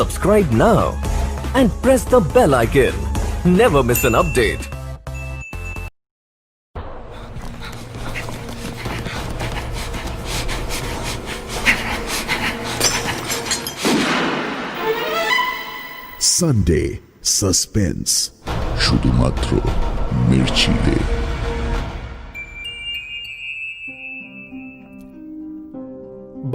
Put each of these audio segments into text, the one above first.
Subscribe now and press the bell icon. Never miss an update. Sunday suspense শুধুমাত্র মির্চিতে।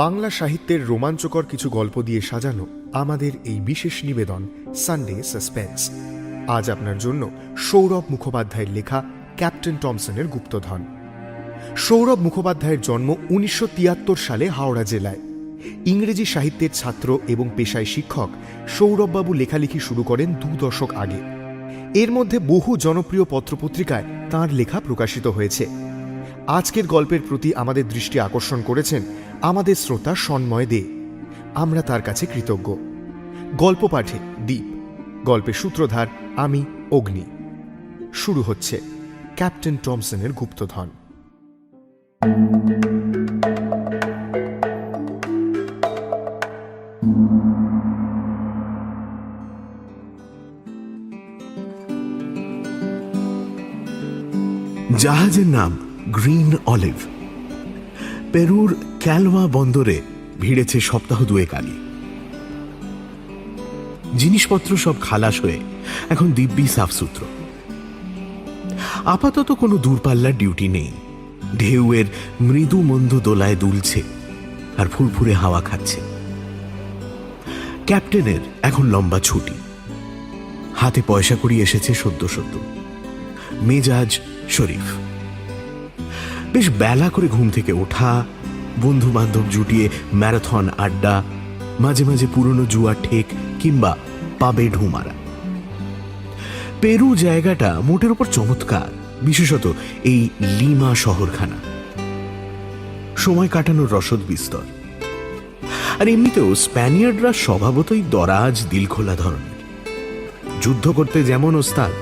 বাংলা সাহিত্যের রোমাঞ্চকর কিছু গল্প দিয়ে সাজানো আমাদের এই বিশেষ নিবেদন সানডে সাসপেন্স। আজ আপনার জন্য সৌরভ মুখোপাধ্যায়ের লেখা ক্যাপ্টেন টমসনের গুপ্তধন। সৌরভ মুখোপাধ্যায়ের জন্ম 1973 সালে হাওড়া জেলায়। ইংরেজি সাহিত্যের ছাত্র এবং পেশায় শিক্ষক সৌরভবাবু লেখালেখি শুরু করেন 2 দশক আগে। এর মধ্যে বহু জনপ্রিয় পত্রপত্রিকায় তাঁর লেখা প্রকাশিত হয়েছে। আজকের গল্পের প্রতি আমাদের দৃষ্টি আকর্ষণ করেছেন আমাদের শ্রোতা সন্ময় দে। আমরা তার কাছে কৃতজ্ঞ। গল্প পাঠে দীপ, গল্পের সূত্রধার আমি অগ্নি। শুরু হচ্ছে ক্যাপ্টেন টমসনের গুপ্তধন। জাহাজের নাম গ্রিন অলিভ। পেরুর ক্যালওয়া বন্দরে ভিড়েছে সপ্তাহ 2 আগে। জিনিসপত্র সব খালাস হয়ে এখন দিব্যি সাফসুতরো। আপাতত কোনো দূরপাল্লার ডিউটি নেই। ঢেউয়ের মৃদু মন্দ দোলায় দুলছে আর ফুরফুরে হাওয়া খাচ্ছে। ক্যাপ্টেনের এখন লম্বা ছুটি। হাতে পয়সা কড়ি এসেছে সদ্য। মেজাজ শরীফ। বেশ বেলা করে ঘুম থেকে ওঠা, বন্ধু বান্ধব জুটিয়ে ম্যারাথন আড্ডা, মাঝে মাঝে পুরনো জুয়া ঠেক কিংবা পাবে ঢু মারা। পেরু জায়গাটা মোটের উপর চমৎকার, বিশেষত এই লিমা শহরখানা। সময় কাটানোর রসদ বিস্তর। আর এমনিতেও স্প্যানিয়ার্ডরা স্বভাবতই দরাজ দিলখোলা ধরনের। যুদ্ধ করতে যেমন ওস্তাদ,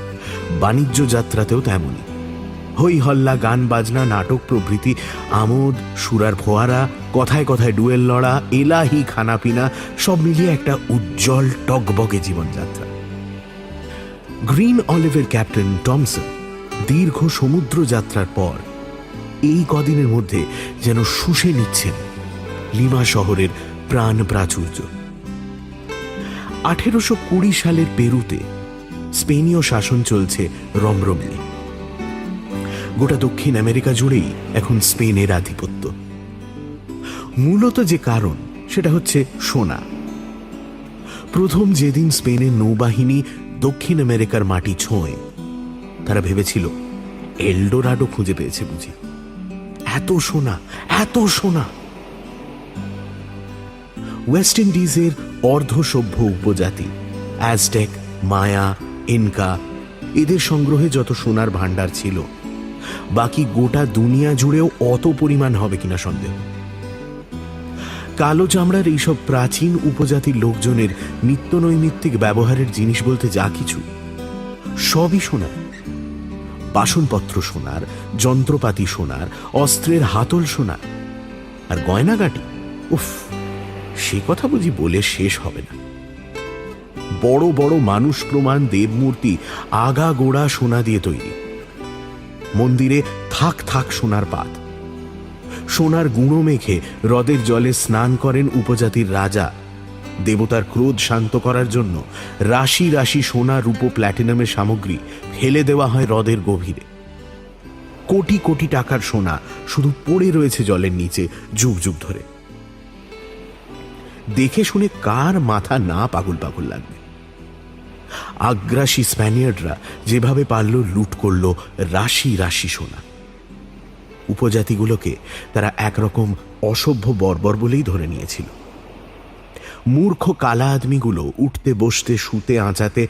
বাণিজ্য যাত্রাতেও তেমনই। হই হল্লা, গান বাজনা, নাটক প্রভৃতি আমোদ, সুরার ফোয়ারা, কথায় কথায় ডুয়েল লড়া, এলাহি খানাপিনা সব মিলিয়ে একটা উজ্জ্বল টকবগে জীবনযাত্রা। গ্রিন অলিভের ক্যাপ্টেন টমসন দীর্ঘ সমুদ্র যাত্রার পর এই কদিনের মধ্যে যেন শুষে নিচ্ছেন লিমা শহরের প্রাণ প্রাচুর্য। 1820 সালের পেরুতে স্পেনীয় শাসন চলছে রমরমিয়ে। গোটা দক্ষিণ আমেরিকা জুড়েই এখন স্পেনের আধিপত্য। মূলত যে কারণ সেটা হচ্ছে সোনা। প্রথম যেদিন স্পেনের নৌবাহিনী দক্ষিণ আমেরিকার মাটি ছোঁয়, তারা ভেবেছিল এলডোরাডো খুঁজে পেয়েছে বুঝি। এত সোনা, এত সোনা! ওয়েস্ট ইন্ডিজের অর্ধসভ্য উপজাতি অ্যাজটেক, মায়া, ইনকা এদের সংগ্রহে যত সোনার ভাণ্ডার ছিল, বাকি গোটা দুনিয়া জুড়েও অত পরিমাণ হবে কিনা সন্দেহ। কালো চামড়ার এইসব প্রাচীন উপজাতির লোকজনের নিত্য নৈমিত্তিক ব্যবহারের জিনিস বলতে যা কিছু সবই সোনার। বাসনপত্র সোনার, যন্ত্রপাতি সোনার, অস্ত্রের হাতল সোনার, আর গয়নাগাটি, উফ, সে কথা বুঝি বলে শেষ হবে না। বড় বড় মানুষ প্রমাণ দেবমূর্তি আগা গোড়া সোনা দিয়ে তৈরি। মন্দিরে থাক থাক সোনার পাত। সোনার গুঁড়ো মেখে হ্রদের জলে স্নান করেন উপজাতির রাজা। দেবতার ক্রোধ শান্ত করার জন্য রাশি রাশি সোনা, রূপো, প্ল্যাটিনামের সামগ্রী ফেলে দেওয়া হয় হ্রদের গভীরে। কোটি কোটি টাকার সোনা শুধু পড়ে রয়েছে জলের নিচে যুগ যুগ ধরে। দেখে শুনে কার মাথা না পাগল পাগল লাগবে। আগ্রাসী স্প্যানিয়ার্ডরা যেভাবে পারল লুট করল রাশি রাশি সোনা। উপজাতিগুলোকে তারা একরকম অসভ্য বর্বর বলেই ধরে নিয়েছিল। মূর্খ কালা আদমিগুলো উঠতে বসতে শুতে আঁচাতে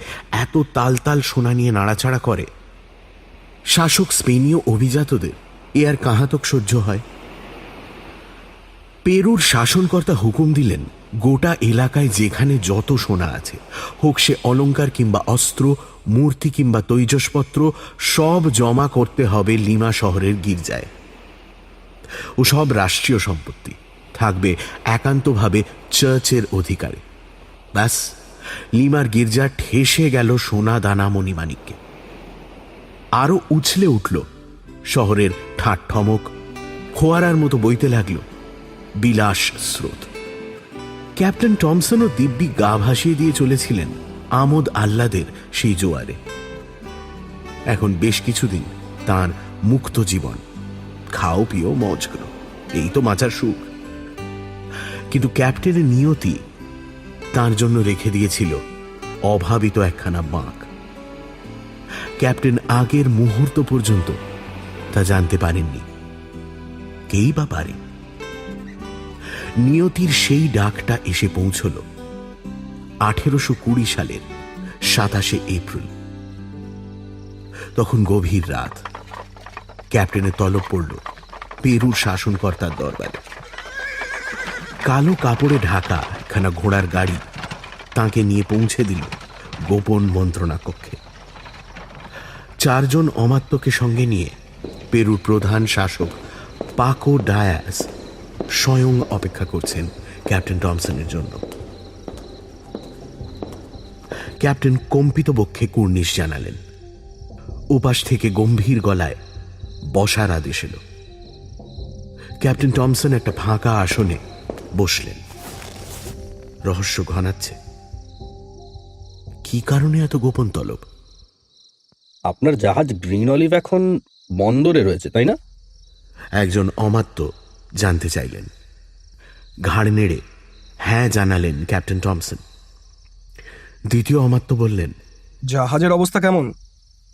এত তাল সোনা নিয়ে নাড়াচাড়া করে, শাসক স্পেনীয় অভিজাতদের এ আর কাহাতক সহ্য হয়? পেরুর শাসনকর্তা হুকুম দিলেন, গোটা এলাকায় যেখানে যত সোনা আছে, হোক সে অলংকার কিংবা অস্ত্র, মূর্তি কিংবা তৈজসপত্র, সব জমা করতে হবে লিমা শহরের গির্জায়। ও সব রাষ্ট্রীয় সম্পত্তি থাকবে একান্তভাবে চার্চের অধিকারে। ব্যাস লিমার গির্জা ঠেসে গেল সোনা দানা মণিমাণিক্যে। আরো উছলে উঠল শহরের ঠাট ঠমক, ফোয়ারার মতো বইতে লাগল বিলাস স্রোত। ক্যাপ্টেন টমসনও দিব্যি গা ভাসিয়ে দিয়ে চলেছিলেন আমোদ আহ্লাদের সেই জোয়ারে। এখন বেশ কিছুদিন তার মুক্ত জীবন, খাও পিও মজ করো, এই তো মাচার সুখ। কিন্তু ক্যাপ্টেনের নিয়তি তার জন্য রেখে দিয়েছিল অভাবিত একখানা বাঁক। ক্যাপ্টেন আগের মুহূর্ত পর্যন্ত তা জানতে পারেননি, কেই বা পারে। নিয়তির সেই ডাকটা এসে পৌঁছল 1820 সালের 27 এপ্রিল। তখন গভীর রাত। ক্যাপ্টেনের তলব পড়ল পেরুর শাসনকর্তার দরবারে। কালো কাপড়ে ঢাকা একখানা ঘোড়ার গাড়ি তাকে নিয়ে পৌঁছে দিল গোপন মন্ত্রণা কক্ষে। 4 জন অমাত্যকে সঙ্গে নিয়ে পেরুর প্রধান শাসক পাকো ডায়াস স্বয়ং অপেক্ষা করছেন ক্যাপ্টেন টমসনের জন্য। ক্যাপ্টেন কম্পিত বক্ষে কুর্নিশ জানালেন। উপাস থেকে গম্ভীর গলায় বসার আদেশ এলো। ক্যাপ্টেন টমসন একটা ফাঁকা আসনে বসলেন। রহস্য ঘনাচ্ছে। কি কারণে এত গোপন তলব? আপনার জাহাজ গ্রিন অলিভ এখন বন্দরে রয়েছে, তাই না? একজন অমাত্য জানতে চাইলেন। ঘাড় নেড়ে হ্যাঁ জানালেন ক্যাপ্টেন টমসন। দ্বিতীয় অমাত্য বললেন, জাহাজের অবস্থা কেমন?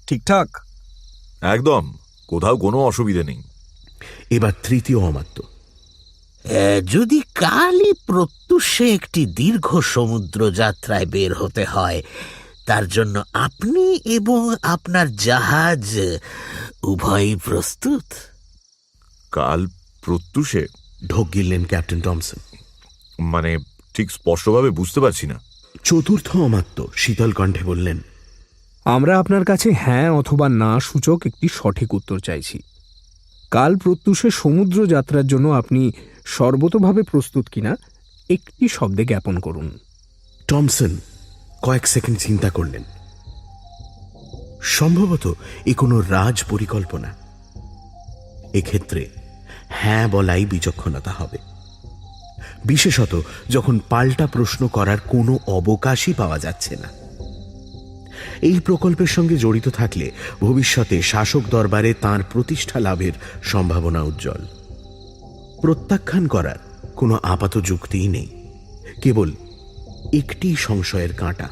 ঠিকঠাক? একদম, কোথাও কোনো অসুবিধে নেই। এবার তৃতীয় অমাত্য। যদি কালই প্রত্যুষে একটি দীর্ঘ সমুদ্র যাত্রায় বের হতে হয়, তার জন্য আপনি এবং আপনার জাহাজ উভয়ই প্রস্তুত? কাল প্রত্যুষে ঢোক গিললেন ক্যাপ্টেন টমসন। মানে ঠিক স্পষ্টভাবে বুঝতে পারছি না। চতুর্থ অমাত্য শীতল কণ্ঠে বললেন, আমরা আপনার কাছে হ্যাঁ অথবা না সূচক একটি সঠিক উত্তর চাইছি। কাল প্রত্যুষে সমুদ্র যাত্রার জন্য আপনি সর্বতোভাবে প্রস্তুত কিনা একটি শব্দে জ্ঞাপন করুন। টমসন কয়েক সেকেন্ড চিন্তা করলেন। সম্ভবত এ কোনো রাজ পরিকল্পনা। এক্ষেত্রে হ্যাঁ বলাই বিচক্ষণতা হবে, বিশেষত যখন পাল্টা প্রশ্ন করার কোনো অবকাশই পাওয়া যাচ্ছে না। এই প্রকল্পের সঙ্গে জড়িত থাকলে ভবিষ্যতে শাসক দরবারে তাঁর প্রতিষ্ঠা লাভের সম্ভাবনা উজ্জ্বল। প্রত্যাখ্যান করার কোনো আপাত যুক্তিই নেই, কেবল একটি সংশয়ের কাঁটা।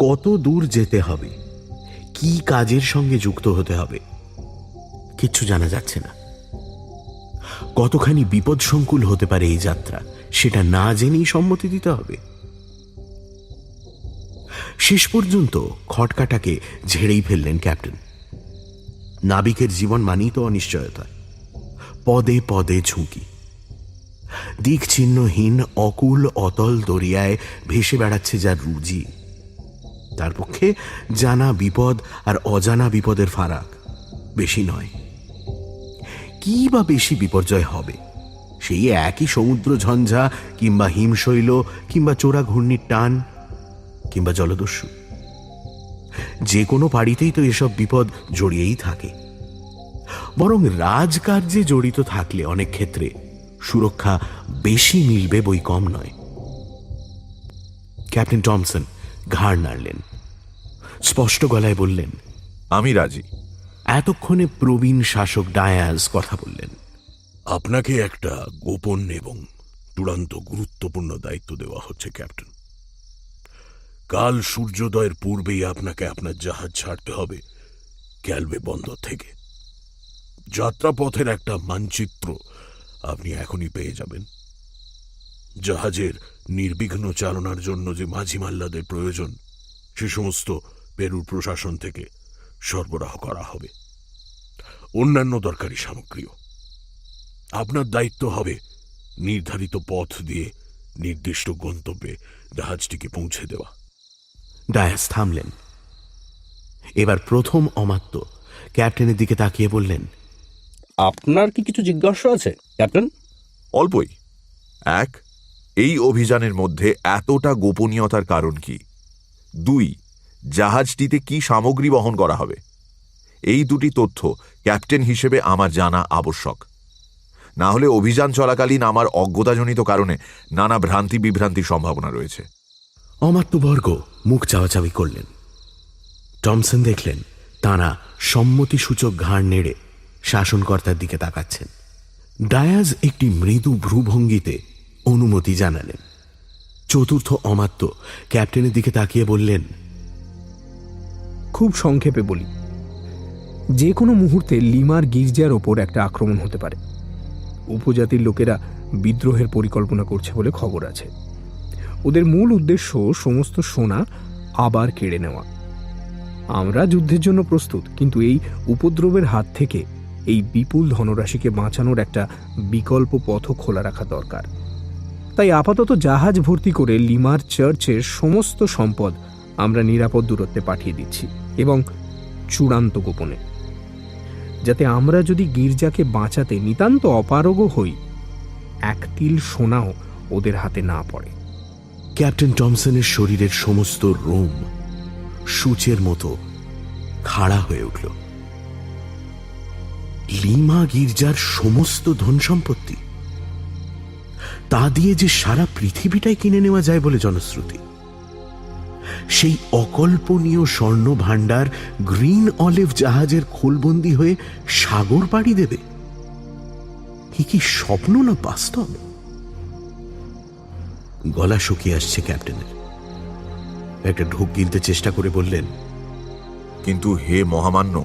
কত দূর যেতে হবে, কি কাজের সঙ্গে যুক্ত হতে হবে, কিচ্ছু জানা যাচ্ছে না। কতখানি বিপদসংকুল হতে পারে এই যাত্রা, সেটা না জেনেই সম্মতি দিতে হবে। শেষ পর্যন্ত খটকাটাকে ঝেড়েই ফেললেন ক্যাপ্টেন। নাবিকের জীবন মানেই তো অনিশ্চয়তা, পদে পদে ঝুঁকি। দিক চিহ্নহীন অকুল অতল দরিয়ায় ভেসে বেড়াচ্ছে যার রুজি, তার পক্ষে জানা বিপদ আর অজানা বিপদের ফারাক বেশি নয়। কি বা বেশি বিপর্যয় হবে? সেই একই সমুদ্র ঝঞ্ঝা, কিংবা হিমশৈল, কিংবা চোরা ঘূর্ণির টান, কিংবা জলদস্যু। যে কোনো পাড়িতেই তো এসব বিপদ জড়িয়েই থাকে। বরং রাজকার্যে জড়িত থাকলে অনেক ক্ষেত্রে সুরক্ষা বেশি মিলবে বই কম নয়। ক্যাপ্টেন টমসন ঘাড় নাড়লেন, স্পষ্ট গলায় বললেন, আমি রাজি। এতক্ষণে প্রবীণ শাসক ডায়াস কথা বললেন। আপনাকে একটা গোপন এবং চূড়ান্ত গুরুত্বপূর্ণ দায়িত্ব দেওয়া হচ্ছে ক্যাপ্টেন। কাল সূর্যোদয়ের পূর্বেই আপনাকে আপনার জাহাজ ছাড়তে হবে ক্যালবে বন্দর থেকে। যাত্রাপথের একটা মানচিত্র আপনি এখনই পেয়ে যাবেন। জাহাজের নির্বিঘ্ন চালনার জন্য যে মাঝি মাল্লাদের প্রয়োজন, সে সমস্ত পেরুর প্রশাসন থেকে সরবরাহ করা হবে। অন্যান্য দরকারি সামগ্রীও। আপনার দায়িত্ব হবে নির্ধারিত পথ দিয়ে নির্দিষ্ট গন্তব্যে জাহাজটিকে পৌঁছে দেওয়া। ডায়াস থামলেন। এবার প্রথম অমাত্য ক্যাপ্টেনের দিকে তাকিয়ে বললেন, আপনার কি কিছু জিজ্ঞাসা আছে ক্যাপ্টেন? অল্পই। 1. এই অভিযানের মধ্যে এতটা গোপনীয়তার কারণ কি? 2, জাহাজটিতে কি সামগ্রী বহন করা হবে? এই দুটি তথ্য ক্যাপ্টেন হিসেবে আমার জানা আবশ্যক। না হলে অভিযান চলাকালীন আমার অজ্ঞতাজনিত কারণে নানা ভ্রান্তি বিভ্রান্তির সম্ভাবনা রয়েছে। অমাত্যবর্গ মুখ চাওয়াচাওয়ি করলেন। টমসন দেখলেন তাঁরা সম্মতিসূচক ঘাড় নেড়ে শাসনকর্তার দিকে তাকাচ্ছেন। ডায়াজ একটি মৃদু ভ্রুভঙ্গিতে অনুমতি জানালেন। চতুর্থ অমাত্য ক্যাপ্টেনের দিকে তাকিয়ে বললেন, খুব সংক্ষেপে বলি, যে কোনো মুহূর্তে লিমার গির্জার ওপর একটা আক্রমণ হতে পারে। উপজাতির লোকেরা বিদ্রোহের পরিকল্পনা করছে বলে খবর আছে। ওদের মূল উদ্দেশ্য সমস্ত সোনা আবার কেড়ে নেওয়া। আমরা যুদ্ধের জন্য প্রস্তুত, কিন্তু এই উপদ্রবের হাত থেকে এই বিপুল ধনরাশিকে বাঁচানোর একটা বিকল্প পথও খোলা রাখা দরকার। তাই আপাতত জাহাজ ভর্তি করে লিমার চার্চের সমস্ত সম্পদ আমরা নিরাপদ দূরত্বে পাঠিয়ে দিচ্ছি, এবং চূড়ান্ত গোপনে, যাতে আমরা যদি গির্জাকে বাঁচাতে নিতান্ত অপারগও হই, এক তিল সোনাও ওদের হাতে না পড়ে। ক্যাপ্টেন টমসনের শরীরের সমস্ত রোম সূচের মতো খাড়া হয়ে উঠল। লিমা গির্জার সমস্ত ধন সম্পত্তি, তা দিয়ে যে সারা পৃথিবীটাই কিনে নেওয়া যায় বলে জনশ্রুতি। সেই অকল্পনীয় স্বর্ণ ভাণ্ডার গ্রিন অলিভ জাহাজের খোলবন্দি হয়ে সাগর পাড়ি দেবে। কি স্বপ্ন না বাস্তব? গলা শুকিয়ে আসছে ক্যাপ্টেনের। একটা ঢোক গিলতে চেষ্টা করে বললেন, কিন্তু হে মহামান্য,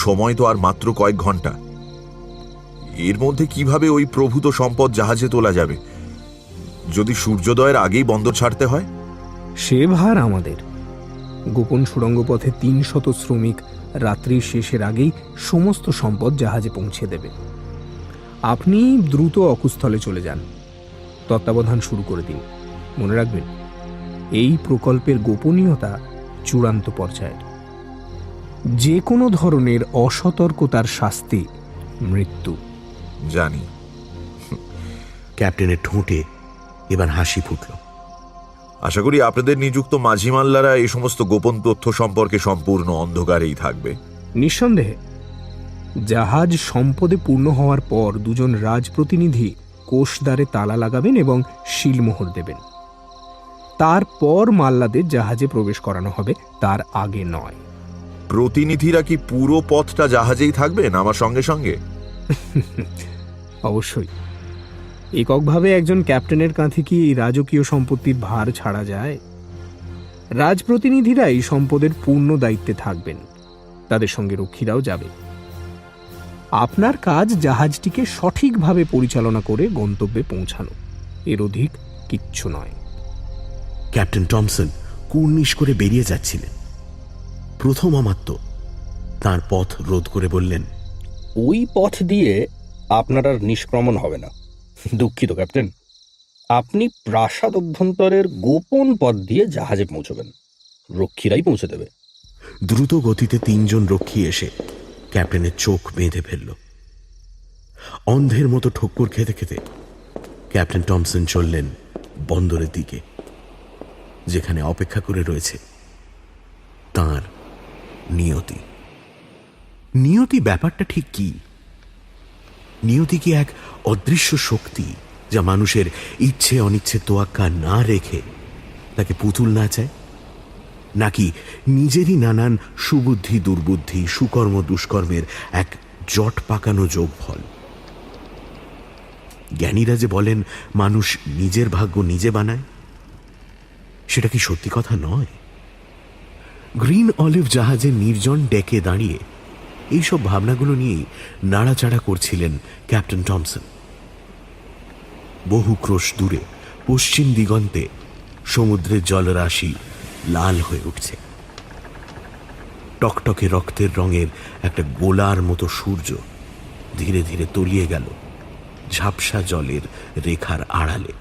সময় তো আর মাত্র কয়েক ঘন্টা। এর মধ্যে কিভাবে ওই প্রভূত সম্পদ জাহাজে তোলা যাবে? যদি সূর্যোদয়ের আগেই বন্দর ছাড়তে হয়? সে ভার আমাদের। গোপন সুড়ঙ্গ পথে 300 শ্রমিক রাত্রির শেষের আগেই সমস্ত সম্পদ জাহাজে পৌঁছে দেবে। আপনি দ্রুত অকুস্থলে চলে যান, তত্ত্বাবধান শুরু করে দিন। মনে রাখবেন, এই প্রকল্পের গোপনীয়তা চূড়ান্ত পর্যায়ের। যে কোনো ধরনের অসতর্কতার শাস্তি মৃত্যু। জানি। ক্যাপ্টেনের ঠোঁটে এবার হাসি ফুটল। আশা করি আপনাদের নিযুক্ত মাঝি মাল্লারা এই সমস্ত গোপন তথ্য সম্পর্কে সম্পূর্ণ অন্ধকারেই থাকবে। নিঃসন্দেহে। জাহাজ সম্পদে পূর্ণ হওয়ার পর 2 রাজপ্রতিনিধি কোষদ্বারে তালা লাগাবেন এবং শিলমোহর দেবেন। তারপর মাল্লাদের জাহাজে প্রবেশ করানো হবে, তার আগে নয়। প্রতিনিধিরা কি পুরো পথটা জাহাজেই থাকবেন আমার সঙ্গে সঙ্গে? অবশ্যই। এককভাবে একজন ক্যাপ্টেনের কাঁধে কি এই রাজকীয় সম্পত্তির ভার ছাড়া যায়? রাজপ্রতিনিধিরা এই সম্পদের পূর্ণ দায়িত্বে থাকবেন, তাদের সঙ্গে রক্ষীরাও যাবে। আপনার কাজ জাহাজটিকে সঠিকভাবে পরিচালনা করে গন্তব্যে পৌঁছানো, এর অধিক কিচ্ছু নয়। ক্যাপ্টেন টমসন কুর্নিশ করে বেরিয়ে যাচ্ছিলেন। প্রথম অমাত্য তার পথ রোধ করে বললেন, ওই পথ দিয়ে আপনার আর নিষ্ক্রমণ হবে না। দুঃখিত ক্যাপ্টেন, আপনি প্রাসাদ অভ্যন্তরের গোপন পথ দিয়ে জাহাজে পৌঁছবেন। রক্ষীরাই পৌঁছে দেবে। দ্রুত গতিতে 3 জন রক্ষী এসে ক্যাপ্টেনের চোখ বেঁধে ফেলল। অন্ধের মতো ঠক্কর খেতে খেতে ক্যাপ্টেন টমসন চললেন বন্দরের দিকে, যেখানে অপেক্ষা করে রয়েছে তার নিয়তি। নিয়তি ব্যাপারটা ঠিক কি? নিয়তি কি এক অদৃশ্য শক্তি, যা মানুষের ইচ্ছে অনিচ্ছে তোয়াক্কা না রেখে তাকে পুতুল নাচায়? নাকি নিজেরই নানান সুবুদ্ধি দুর্বুদ্ধি, সুকর্ম দুষ্কর্মের এক জট পাকানো যোগফল? জ্ঞানীরা যে বলেন মানুষ নিজের ভাগ্য নিজে বানায়, সেটা কি সত্যি কথা নয়? গ্রিন অলিভ জাহাজের নির্জন ডেকে দাঁড়িয়ে এইসব ভাবনাগুলো নিয়েই নাড়াচাড়া করছিলেন ক্যাপ্টেন টমসন। বহু ক্রোশ দূরে পশ্চিম দিগন্তে সমুদ্রের জলরাশি লাল হয়ে উঠছে। টকটকে রক্তের রঙের একটা গোলার মতো সূর্য ধীরে ধীরে তলিয়ে গেল ঝাপসা জলের রেখার আড়ালে।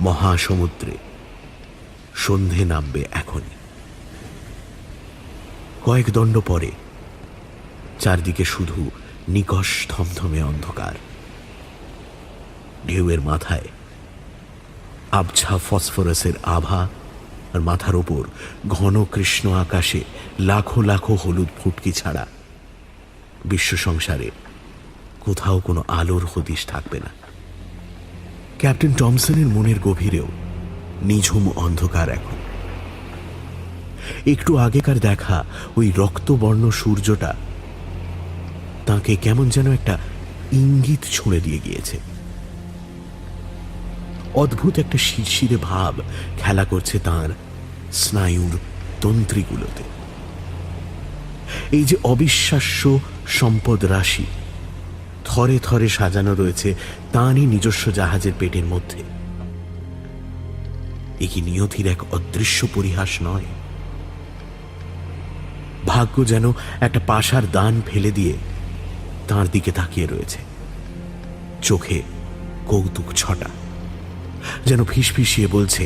মহাসমুদ্রে সন্ধে নামবে এখনই। কয়েক দণ্ড পরে চারদিকে শুধু নিকষ থমথমে অন্ধকার। ঢেউয়ের মাথায় আবছা ফসফরাসের আভা, আর মাথার ওপর ঘন কৃষ্ণ আকাশে লাখো লাখো হলুদ ফুটকি ছাড়া বিশ্ব সংসারে কোথাও কোনো আলোর হদিশ থাকবে না। ক্যাপ্টেন টমসনের মনের গভীরেও নিঝুম অন্ধকার এখন। একটু আগেকার দেখা ওই রক্তবর্ণ সূর্যটা তাকে কেমন যেন একটা ইঙ্গিত ছুঁড়ে দিয়ে গিয়েছে। অদ্ভুত একটা শিরশিরে ভাব খেলা করছে তার স্নায়ুর তন্ত্রীগুলোতে। এই যে অবিশ্বাস্য সম্পদ রাশি থরে থরে সাজানো রয়েছে তাঁরই নিজস্ব জাহাজের পেটের মধ্যে, এ কি নিয়তির এক অদৃশ্য পরিহাস নয়? ভাগ্য যেন একটা পাশার দান ফেলে দিয়ে তাঁর দিকে তাকিয়ে রয়েছে, চোখে কৌতুক ছটা, যেন ফিসফিসিয়ে বলছে,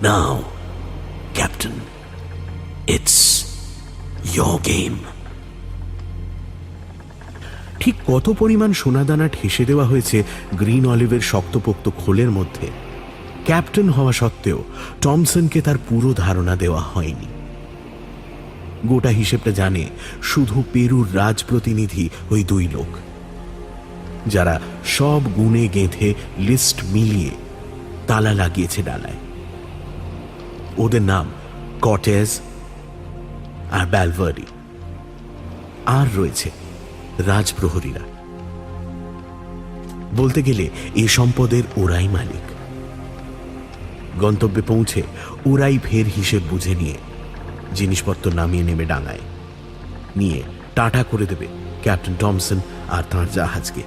নাও ক্যাপ্টেন, ইটস ইয়োর গেম। ঠিক কত পরিমাণ সোনাদানা ঠেসে দেওয়া হয়েছে গ্রিন অলিভের শক্তপোক্ত খোলের মধ্যে, ক্যাপ্টেন হওয়া সত্ত্বেও টমসনকে তার পুরো ধারণা দেওয়া হয়নি। গোটা হিসেবটা জানে শুধু পেরুর রাজপ্রতিনিধি ওই দুই লোক, যারা সব গুণে গেঁথে লিস্ট মিলিয়ে তালা লাগিয়েছে ডালায়। ওদের নাম কর্টেজ আর ব্যালভার্ডি, আর রয়েছে রাজপ্রহরীরা। বলতে গেলে এ সম্পদের ওরাই মালিক। গন্তব্যে পৌঁছে ওরাই ফের হিসেব বুঝে নিয়ে জিনিসপত্র নামিয়ে নেবে ডাঙায়, নিয়ে টাটা করে দেবে ক্যাপ্টেন টমসন আর তাঁর জাহাজকে।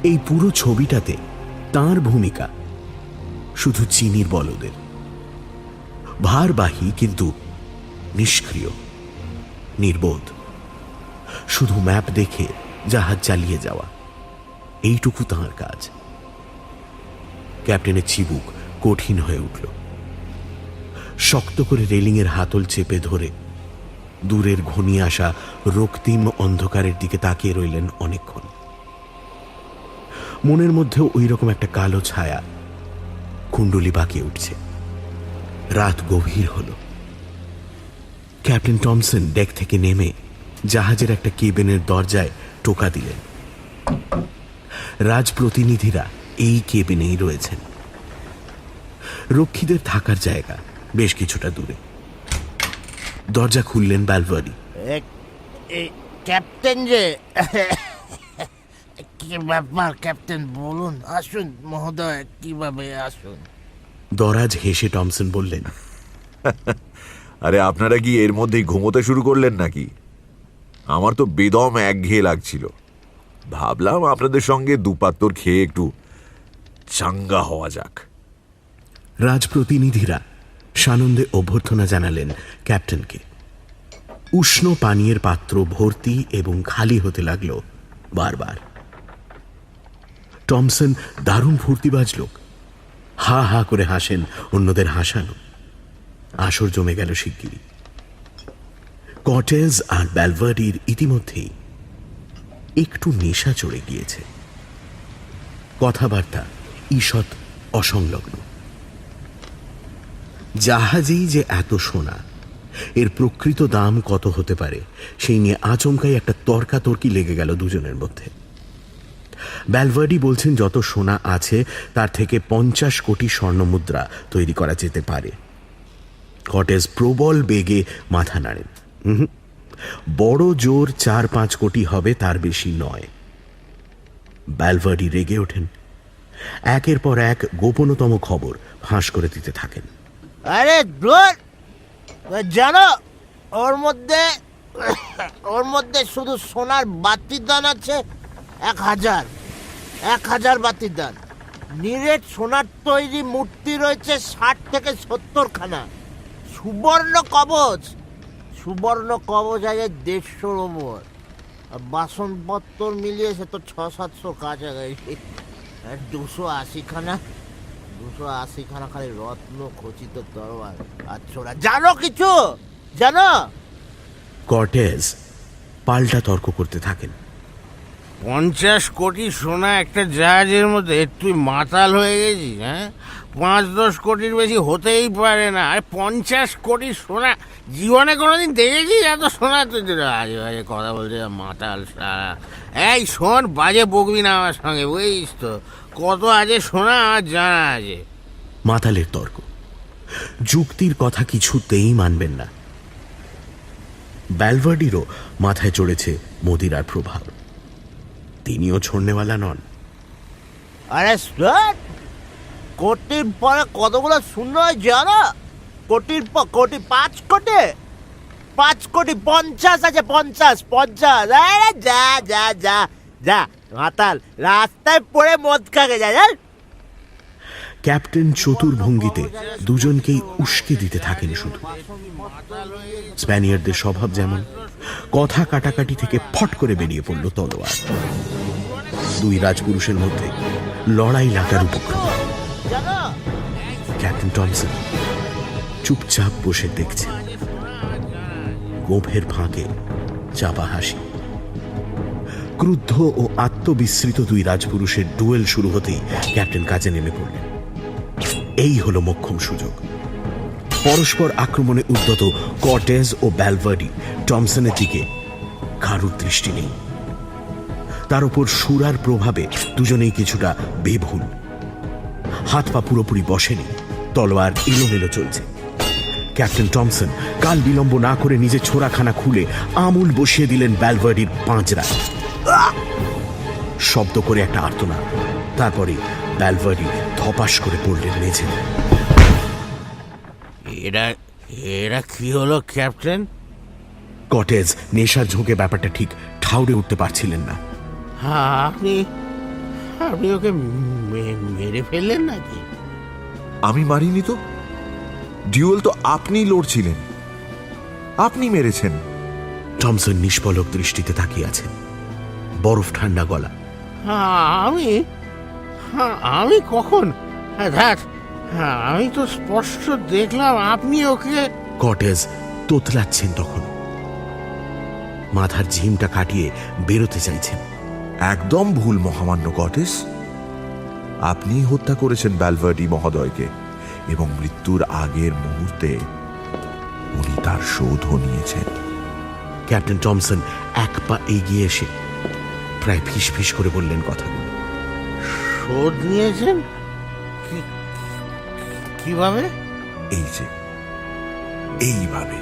এই পুরো ছবিটাতে তাঁর ভূমিকা শুধু চিনির বলদের, ভারবাহী কিন্তু নিষ্ক্রিয়, নির্বোধ, শুধু ম্যাপ দেখে জাহাজ চালিয়ে যাওয়া, এইটুকু তাঁর কাজ। ক্যাপ্টেনের চিবুক কঠিন হয়ে উঠল। শক্ত করে রেলিংয়ের হাতল চেপে ধরে দূরের ঘনিয়ে আসা রক্তিম অন্ধকারের দিকে তাকিয়ে রইলেন অনেকক্ষণ। মনের মধ্যেও ওই রকম একটা কালো ছায়া কুণ্ডলি বাঁকিয়ে উঠছে। রাত গভীর হল। ক্যাপ্টেন টমসন ডেক থেকে নেমে জাহাজের একটা কেবিনের দরজায় টোকা দিলেন। রাজপ্রতিনিধিরা এই কেবিনেই রয়েছেন। রক্ষীদের থাকার জায়গা বেশ কিছুটা দূরে। দরজা খুললেন ব্যালভার্ডি। ক্যাপ্টেন যে কি ব্যাপার ক্যাপ্টেন, বলুন, আসুন মহোদয়, কিভাবে আসুন। দরাজ হেসে টমসন বললেন, আরে আপনারা কি এর মধ্যেই ঘুমোতে শুরু করলেন নাকি? আমার তো বেদম একঘেয়ে লাগছিল, ভাবলাম আপনাদের সঙ্গে দুপাত্তর খেয়ে একটু চাঙ্গা হওয়া যাক। রাজপ্রতিনিধিরা সানন্দে অভ্যর্থনা জানালেন ক্যাপ্টেনকে। উষ্ণ পানীয়ের পাত্র ভর্তি এবং খালি হতে লাগল বারবার। টমসন দারুণ ফুর্তিবাজ লোক, হা হা করে হাসেন অন্যদের হাসানো। আসর জমে গেল শিগগিরই। কর্টেজ আর ব্যালভার্ডির ইতিমধ্যেই একটু নেশা চড়ে গিয়েছে। কথাবার্তা ঈষৎ অসংলগ্ন। জাহাজেই যে এত সোনা, এর প্রকৃত দাম কত হতে পারে সেই নিয়ে আচমকাই একটা তর্কাতর্কি লেগে গেল দুজনের মধ্যে। ব্যালভার্ডি বলছেন যত সোনা আছে তার থেকে 50 কোটি স্বর্ণমুদ্রা তৈরি করা যেতে পারে। কর্টেজ প্রবল বেগে মাথা নাড়েন, বড় জোর 4-5 কোটি হবে, তার বেশি নয়। ব্যালভার্ডি রেগে ওঠেন, একের পর এক গোপনতম খবর ফাঁস করে দিতে থাকেন। আরে ধুর, জানো ওর মধ্যে শুধু সোনার বাতির দান আছে 1000 বাতির দান। নিরেট সোনার তৈরি মূর্তি রয়েছে 60 থেকে 70 খানা। সুবর্ণ কবচ আছে 150-র ওপর। বাসনপত্র মিলিয়ে সে তো 600-700 কাছাকাছি। 280 খানা খালি রত্ন খচিত তরোয়ার আর ছোড়া। জানো কিছু? জানো? কর্টেজ পাল্টা তর্ক করতে থাকেন। 50 কোটি সোনা একটা জাহাজের মধ্যে তুই মাতাল হয়ে গেছিস? হ্যাঁ, 5-10 কোটির বেশি হতেই পারে না। আর 50 কোটি সোনা জীবনে কোনোদিন দেখেছিস এত সোনা? তুই আজে বাজে কথা বলছিস, মাতাল সারা। এই শোন, বাজে বকবি না আমার সঙ্গে, বুঝিস তো? কত আছে সোনা আমার জানা আছে। মাতালের তর্ক, যুক্তির কথা কিছুতেই মানবেন না। ব্যালভার্ডিরও মাথায় চড়েছে মদিরার প্রভাব, তিনিও ছড়নেওয়ালা নন। আরে স্যার, কোটির পরে কতগুলো শূন্য হয় জানো? কোটির পর কোটি, 5 কোটি, 5 কোটি 50 আছে, 50। আরে যা যা যা যা, মাতাল রাস্তায় পড়ে মদ খাগে যা। ক্যাপ্টেন চতুর্ভঙ্গিতে দুজনকেই উস্কে দিতে থাকেন শুধু। স্প্যানিয়ার্ডদের স্বভাব যেমন, কথা কাটাকাটি থেকে ফট করে বেরিয়ে পড়ল তলোয়ার। দুই রাজপুরুষের মধ্যে লড়াই লাগার উপক্রম। ক্যাপ্টেন টমসন চুপচাপ বসে দেখছেন, গোফের ফাঁকে চাপা হাসি। ক্রুদ্ধ ও আত্মবিস্মৃত দুই রাজপুরুষের ডুয়েল শুরু হতেই ক্যাপ্টেন কাজে নেমে পড়লেন। এই হলো মোক্ষম সুযোগ। পরস্পর আক্রমণে উদ্যত কর্টেজ ও ব্যালভার্ডি টমসনের দিকে কারুর দৃষ্টি নেই। তার উপর সুরার প্রভাবে দুজনেই কিছুটা বেভুল। হাত পা পুরোপুরি বসেনি, তলোয়ার এলোমেলো চলছে। ক্যাপ্টেন টমসন কাল বিলম্ব না করে নিজের ছোড়াখানা খুলে আমূল বসিয়ে দিলেন ব্যালভার্ডির পাঁজরা। শব্দ করে একটা আর্তনাদ, তারপরে ব্যালভার্ডি ধপাস করে পড়লেন মেঝেতে। এরা কি হলো ক্যাপ্টেন? কটেজ নেশার ঝোঁকে ব্যাপারটা ঠিক ঠাউরে উঠতে পারছিলেন না। হ্যাঁ, আপনি ওকে মেরে ফেললেন নাকি? আমি মারিনি তো, ডিউয়েল তো আপনিই লড়ছিলেন, আপনি মেরেছেন। টমসন নিষ্পলক দৃষ্টিতে তাকিয়ে আছেন, বরফ ঠান্ডা গলা। আমি কখন? আমি তো স্পষ্ট দেখলাম আপনি ওকে। কটেজ তোতলাচ্ছেন তখন, মাথার ঝিমটা কাটিয়ে বেরোতে চাইছেন। একদম ভুল মহামান্য কটেস, আপনি হত্যা করেছেন ব্যালভার্ডি মহোদয়কে, এবং মৃত্যুর আগের মুহূর্তে উনি তার শোধও নিয়েছেন। ক্যাপ্টেন টমসন এক পা এগিয়ে এসে প্রায় ফিস ফিস করে বললেন কথাগুলো। শোধ নিয়েছেন? কিভাবে? এই যে এইভাবে।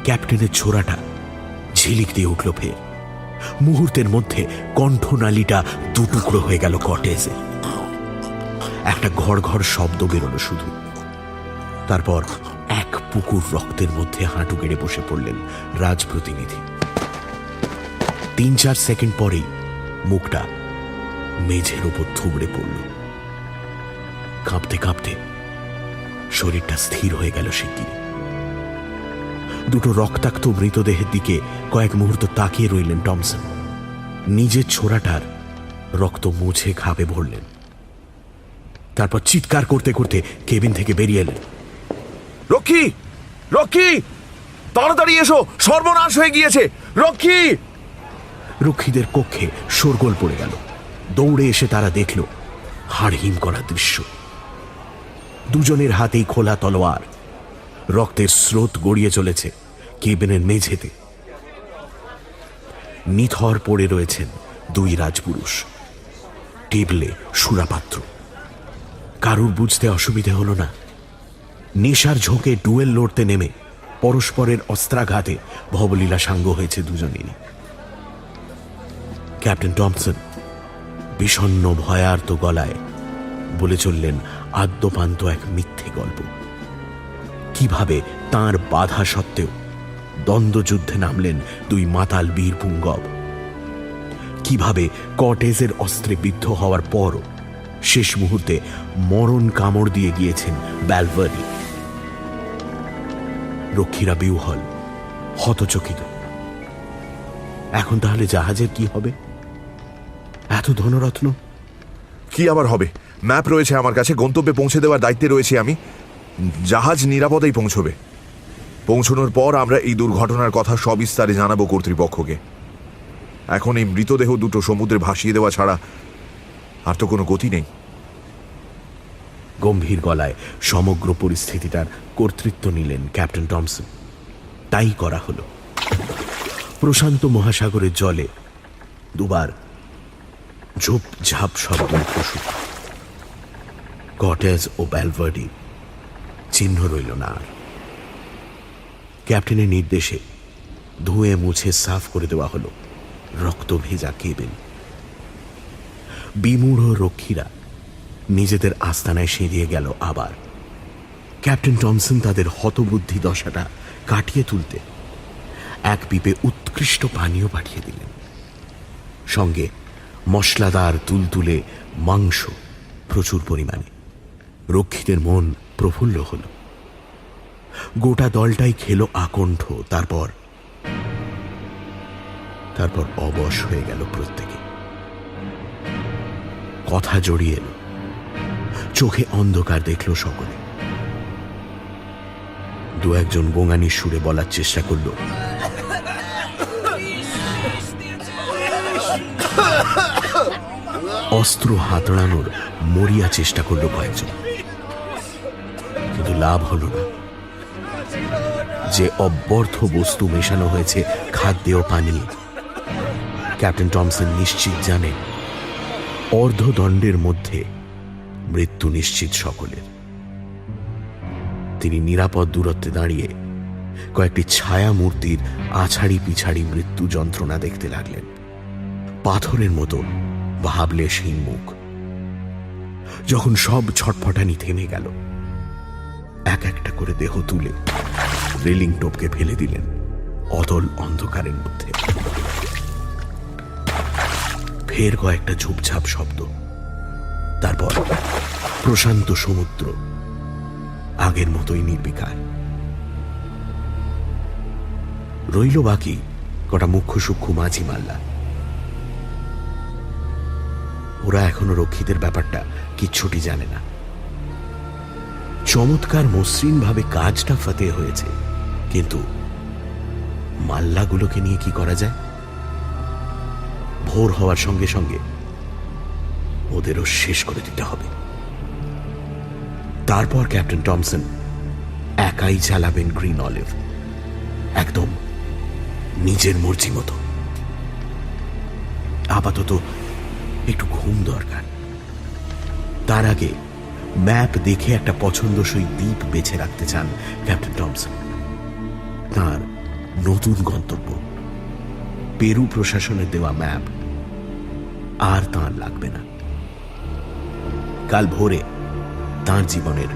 ক্যাপ্টেনের ছোড়াটা ঝিলিক দিয়ে উঠল ফের। মুহূর্তের মধ্যে কণ্ঠনালীটা দুটুকরো হয়ে গেল কটেজে। একটা ঘড় ঘড় শব্দ বেরোলো শুধু। তারপর এক পুকুর রক্তের মধ্যে হাঁটু গেড়ে বসে পড়লেন রাজপ্রতিনিধি। 3-4 সেকেন্ড পরেই মুখটা মেঝের উপর থুবড়ে পড়ল। কাঁপতে কাঁপতে শরীরটা স্থির হয়ে গেল শিগগিরই। দুটো রক্তাক্ত মৃতদেহের দিকে কয়েক মুহূর্ত তাকিয়ে রইলেন টমসন। নিজের ছোড়াটার রক্ত মুছে খাবে ভরলেন। তারপর চিৎকার করতে করতে কেবিন থেকে বেরিয়ে এলেন। রক্ষী, রক্ষী, তাড়াতাড়ি এসো, সর্বনাশ হয়ে গিয়েছে, রক্ষী! রক্ষীদের কক্ষে শোরগোল পড়ে গেল। দৌড়ে এসে তারা দেখল হাড়হিম করা দৃশ্য। দুজনের হাতেই খোলা তলোয়ার, রক্তের স্রোত গড়িয়ে চলেছে কেবিনের মেঝেতে। নিথর পড়ে রয়েছেন দুই রাজপুরুষ, টেবিলে সুরাপাত্র। কারুর বুঝতে অসুবিধে হলো না, নেশার ঝোঁকে ডুয়েল লড়তে নেমে পরস্পরের অস্ত্রাঘাতে ভবলীলা সাঙ্গ হয়েছে দুজনেরই। ক্যাপ্টেন টমসন বিষণ্ণ ভয়ার্ত গলায় বলে চললেন আদ্যপান্ত এক মিথ্যে গল্প। কিভাবে তাঁর বাধা সত্ত্বেও দ্বন্দ্বযুদ্ধে নামলেন দুই মাতাল বীর পুঙ্গব। কিভাবে কটেজের অস্ত্রে বিদ্ধ হওয়ার পরও শেষ মুহূর্তে মরণ কামড় দিয়ে গিয়েছেন ব্যালভার্ডি। রক্ষীরা বিহ্বল, হতচকিত। এখন তাহলে জাহাজের কি হবে? এত ধনরত্ন কি আবার হবে? ম্যাপ রয়েছে আমার কাছে, গন্তব্যে পৌঁছে দেওয়ার দায়িত্বে রয়েছে আমি। জাহাজ নিরাপদেই পৌঁছবে। পৌঁছানোর পর আমরা এই দুর্ঘটনার কথা সবিস্তারে জানাবো কর্তৃপক্ষকে। এখন এই মৃতদেহ দুটো সমুদ্রে ভাসিয়ে দেওয়া ছাড়া আর তো কোনো গতি নেই। গম্ভীর গলায় সমগ্র পরিস্থিতিটার কর্তৃত্ব নিলেন ক্যাপ্টেন টমসন। তাই করা হলো। প্রশান্ত মহাসাগরের জলে দুবার ঝোপঝাপ শব্দ উঠল। কটেজ ও ব্যালভার্ডি চিহ্ন রইল না আর। ক্যাপ্টেনের নির্দেশে ধুয়ে মুছে সাফ করে দেওয়া হলো রক্ত ভেজা কেবিন। বিমূঢ় রক্ষীরা নিজেদের আস্তানায় সিঁড়িয়ে গেল আবার। ক্যাপ্টেন টমসন তাদের হতবুদ্ধি দশাটা কাটিয়ে তুলতে এক পিপে উৎকৃষ্ট পানীয় পাঠিয়ে দিলেন, সঙ্গে মশলাদার তুলতুলে মাংস প্রচুর পরিমাণে। রক্ষীদের মন প্রফুল্ল হল। গোটা দলটাই খেলো আকণ্ঠ। তারপর অবশ হয়ে গেল প্রত্যেকে। কথা জড়িয়ে এলো, চোখে অন্ধকার দেখল সকলে। দু একজন গোঙানির সুরে বলার চেষ্টা করল, অস্ত্র হাতড়ানোর মরিয়া চেষ্টা করল কয়েকজন, কিন্তু লাভ হল না। যে অব্যর্থ বস্তু মেশানো হয়েছে খাদ্যে ও পানীয়ে, ক্যাপ্টেন টমসন নিশ্চিত জানেন অর্ধদণ্ডের মধ্যে মৃত্যু নিশ্চিত সকলের। তিনি নিরাপদ দূরত্বে দাঁড়িয়ে কয়েকটি ছায়া মূর্তির আছাড়ি পিছাড়ি মৃত্যু যন্ত্রণা দেখতে লাগলেন। পাথরের মতো ভাবলেশহীন মুখ। যখন সব ছটফটানি থেমে গেল, এক একটা করে দেহ তুলে রেলিং টোপকে ফেলে দিলেন অতল অন্ধকারের মধ্যে। ফের কয়েকটা ঝুপঝাপ শব্দ। তারপর প্রশান্ত সমুদ্র আগের মতোই নির্বিকার। রইল বাকি কটা মুখ্য সূক্ষ্ম মাঝি মাল্লা। ওরা এখনো রক্ষীদের ব্যাপারটা কিচ্ছুটি জানে না। চমৎকার মসৃণ ভাবে কাজটা ফাতে হয়েছে, কিন্তু মাল্লাগুলোকে নিয়ে কি করা যায়? ভোর হওয়ার সঙ্গে সঙ্গে ওদেরও শেষ করে দিতে হবে। তারপর ক্যাপ্টেন টমসন একাই চালাবেন গ্রিন অলিভ, একদম নিজের মর্জি মতো। আপাতত একটু ঘুম দরকার। তার আগে ম্যাপ দেখে একটা পছন্দসই দ্বীপ বেছে রাখতে চান ক্যাপ্টেন টমসন। তার নতুন গন্তব্য, পেরু প্রশাসনের দেওয়া ম্যাপ আর তাঁর লাগবে না। কাল ভোরে তাঁর জীবনের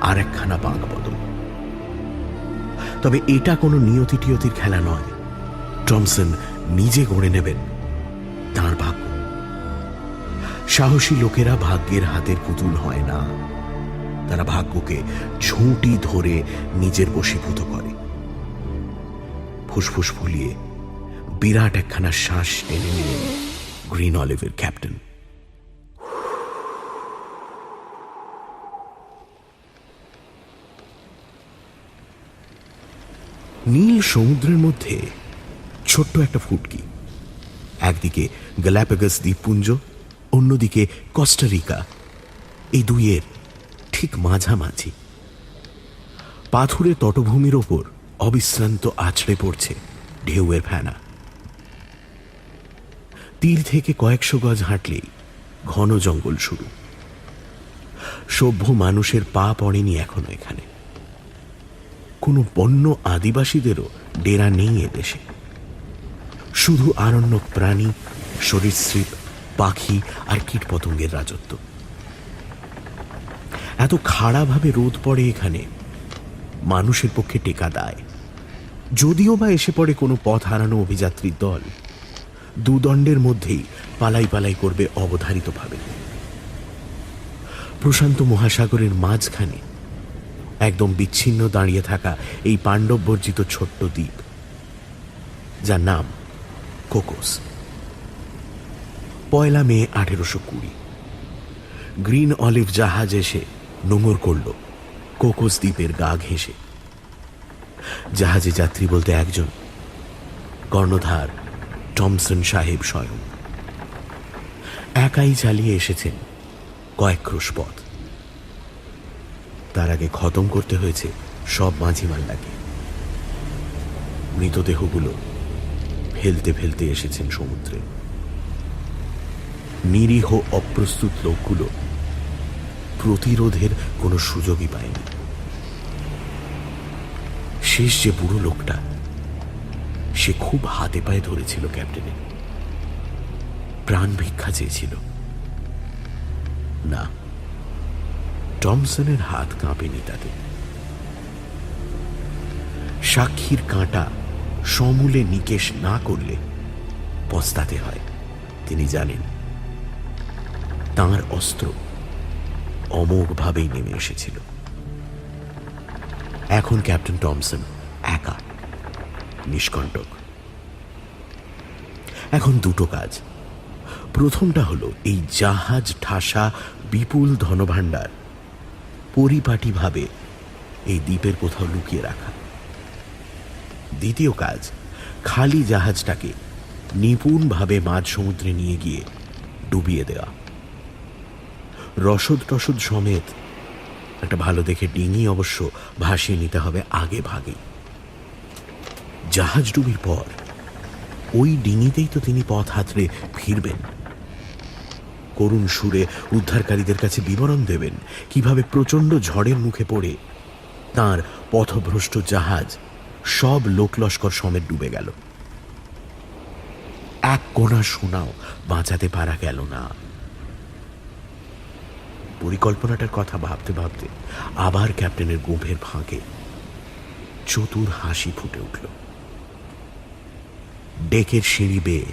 আর একখানা বাঁক বদল। তবে এটা কোনো নিয়তি টিয়তির খেলা নয়। টমসন নিজে গড়ে নেবেন তাঁর ভাগ্য। সাহসী লোকেরা ভাগ্যের হাতের পুতুল হয় না, তারা ভাগ্যকে ঝুঁটি ধরে নিজের বশীভূত করে। ফুসফুস ফুলিয়ে বিরাট একখানা শ্বাস টেনে নিলেন গ্রিন অলিভের ক্যাপ্টেন। নীল সমুদ্রের মধ্যে ছোট্ট একটা ফুটকি। একদিকে গ্যালাপাগোস দ্বীপপুঞ্জ, অন্যদিকে কস্টারিকা। এই দুইয়ের ঠিক মাঝামাঝি পাথুরে তটভূমির ওপর অবিশ্রান্ত আছড়ে পড়ছে ঢেউয়ের ফেনা। তীর থেকে কয়েকশো গজ হাঁটলেই ঘন জঙ্গল শুরু। সভ্য মানুষের পা পড়েনি এখনো এখানে। কোনো বন্য আদিবাসীদেরও ডেরা নেই এদেশে। শুধু আরণ্যক প্রাণী, সরীসৃপ, পাখি আর কীটপতঙ্গের রাজত্ব। এত খাড়াভাবে রোদ পড়ে এখানে, মানুষের পক্ষে টেকা দায়। যদিও বা এসে পড়ে কোনো পথ হারানো অভিযাত্রীর দল, দুদণ্ডের মধ্যেই পালাই পালাই করবে অবধারিতভাবে। প্রশান্ত মহাসাগরের মাঝখানে একদম বিচ্ছিন্ন দাঁড়িয়ে থাকা এই পাণ্ডব বর্জিত ছোট্ট দ্বীপ, যার নাম কোকোস। 1 মে 1820 গ্রিন অলিভ জাহাজ এসে নোঙর করল কোকোস দ্বীপের গা ঘেঁষে। জাহাজে যাত্রী বলতে একজন, কর্ণধার টমসন সাহেব স্বয়ং। একাই চালিয়ে এসেছেন কয়েক ক্রোশ পথ। তার আগে খতম করতে হয়েছে সব মাঝি মাল্লাকে। মৃতদেহগুলো ফেলতে ফেলতে এসেছেন সমুদ্রে। নিরীহ অপ্রস্তুত লোকগুলো প্রতিরোধের কোনো সুযোগই পায়নি। শেষ যে বুড়ো লোকটা, সে খুব হাতে পায়ে ধরেছিল ক্যাপ্টেনের, প্রাণ ভিক্ষা চেয়েছিল। না, টমসনের হাত কাঁপেনি তাতে। সাক্ষীর কাঁটা সমূলে নিকেশ না করলে পস্তাতে হয়, তিনি জানেন। তাঁর অস্ত্র অমোঘভাবেই নেমে এসেছিল। এখন ক্যাপ্টেন টমসন একা, নিষ্কণ্টক। এখন দুটো কাজ। প্রথমটা হলো এই জাহাজ ঠাসা বিপুল ধনভাণ্ডার পরিপাটিভাবে এই দ্বীপের কোথাও লুকিয়ে রাখা। দ্বিতীয় কাজ, খালি জাহাজটাকে নিপুণভাবে মাঝ সমুদ্রে নিয়ে গিয়ে ডুবিয়ে দেওয়া। রসদ টসদ সমেত একটা ভালো দেখে ডিঙি অবশ্য ভাসিয়ে নিতে হবে আগে ভাগে। জাহাজ ডুবির পর ওই ডিঙিতেই তো তিনি পথ হাতড়ে ফিরবেন। করুণ সুরে উদ্ধারকারীদের কাছে বিবরণ দেবেন কিভাবে প্রচণ্ড ঝড়ের মুখে পড়ে তাঁর পথভ্রষ্ট জাহাজ সব লোকলস্কর সমেত ডুবে গেল। এক কোণা সোনাও বাঁচাতে পারা গেল না। পরিকল্পনাটার কথা ভাবতে ভাবতে আবার ক্যাপ্টেনের গম্ভীর ফাঁকে চতুর হাসি ফুটে উঠল। ডেকের সিঁড়ি বেয়ে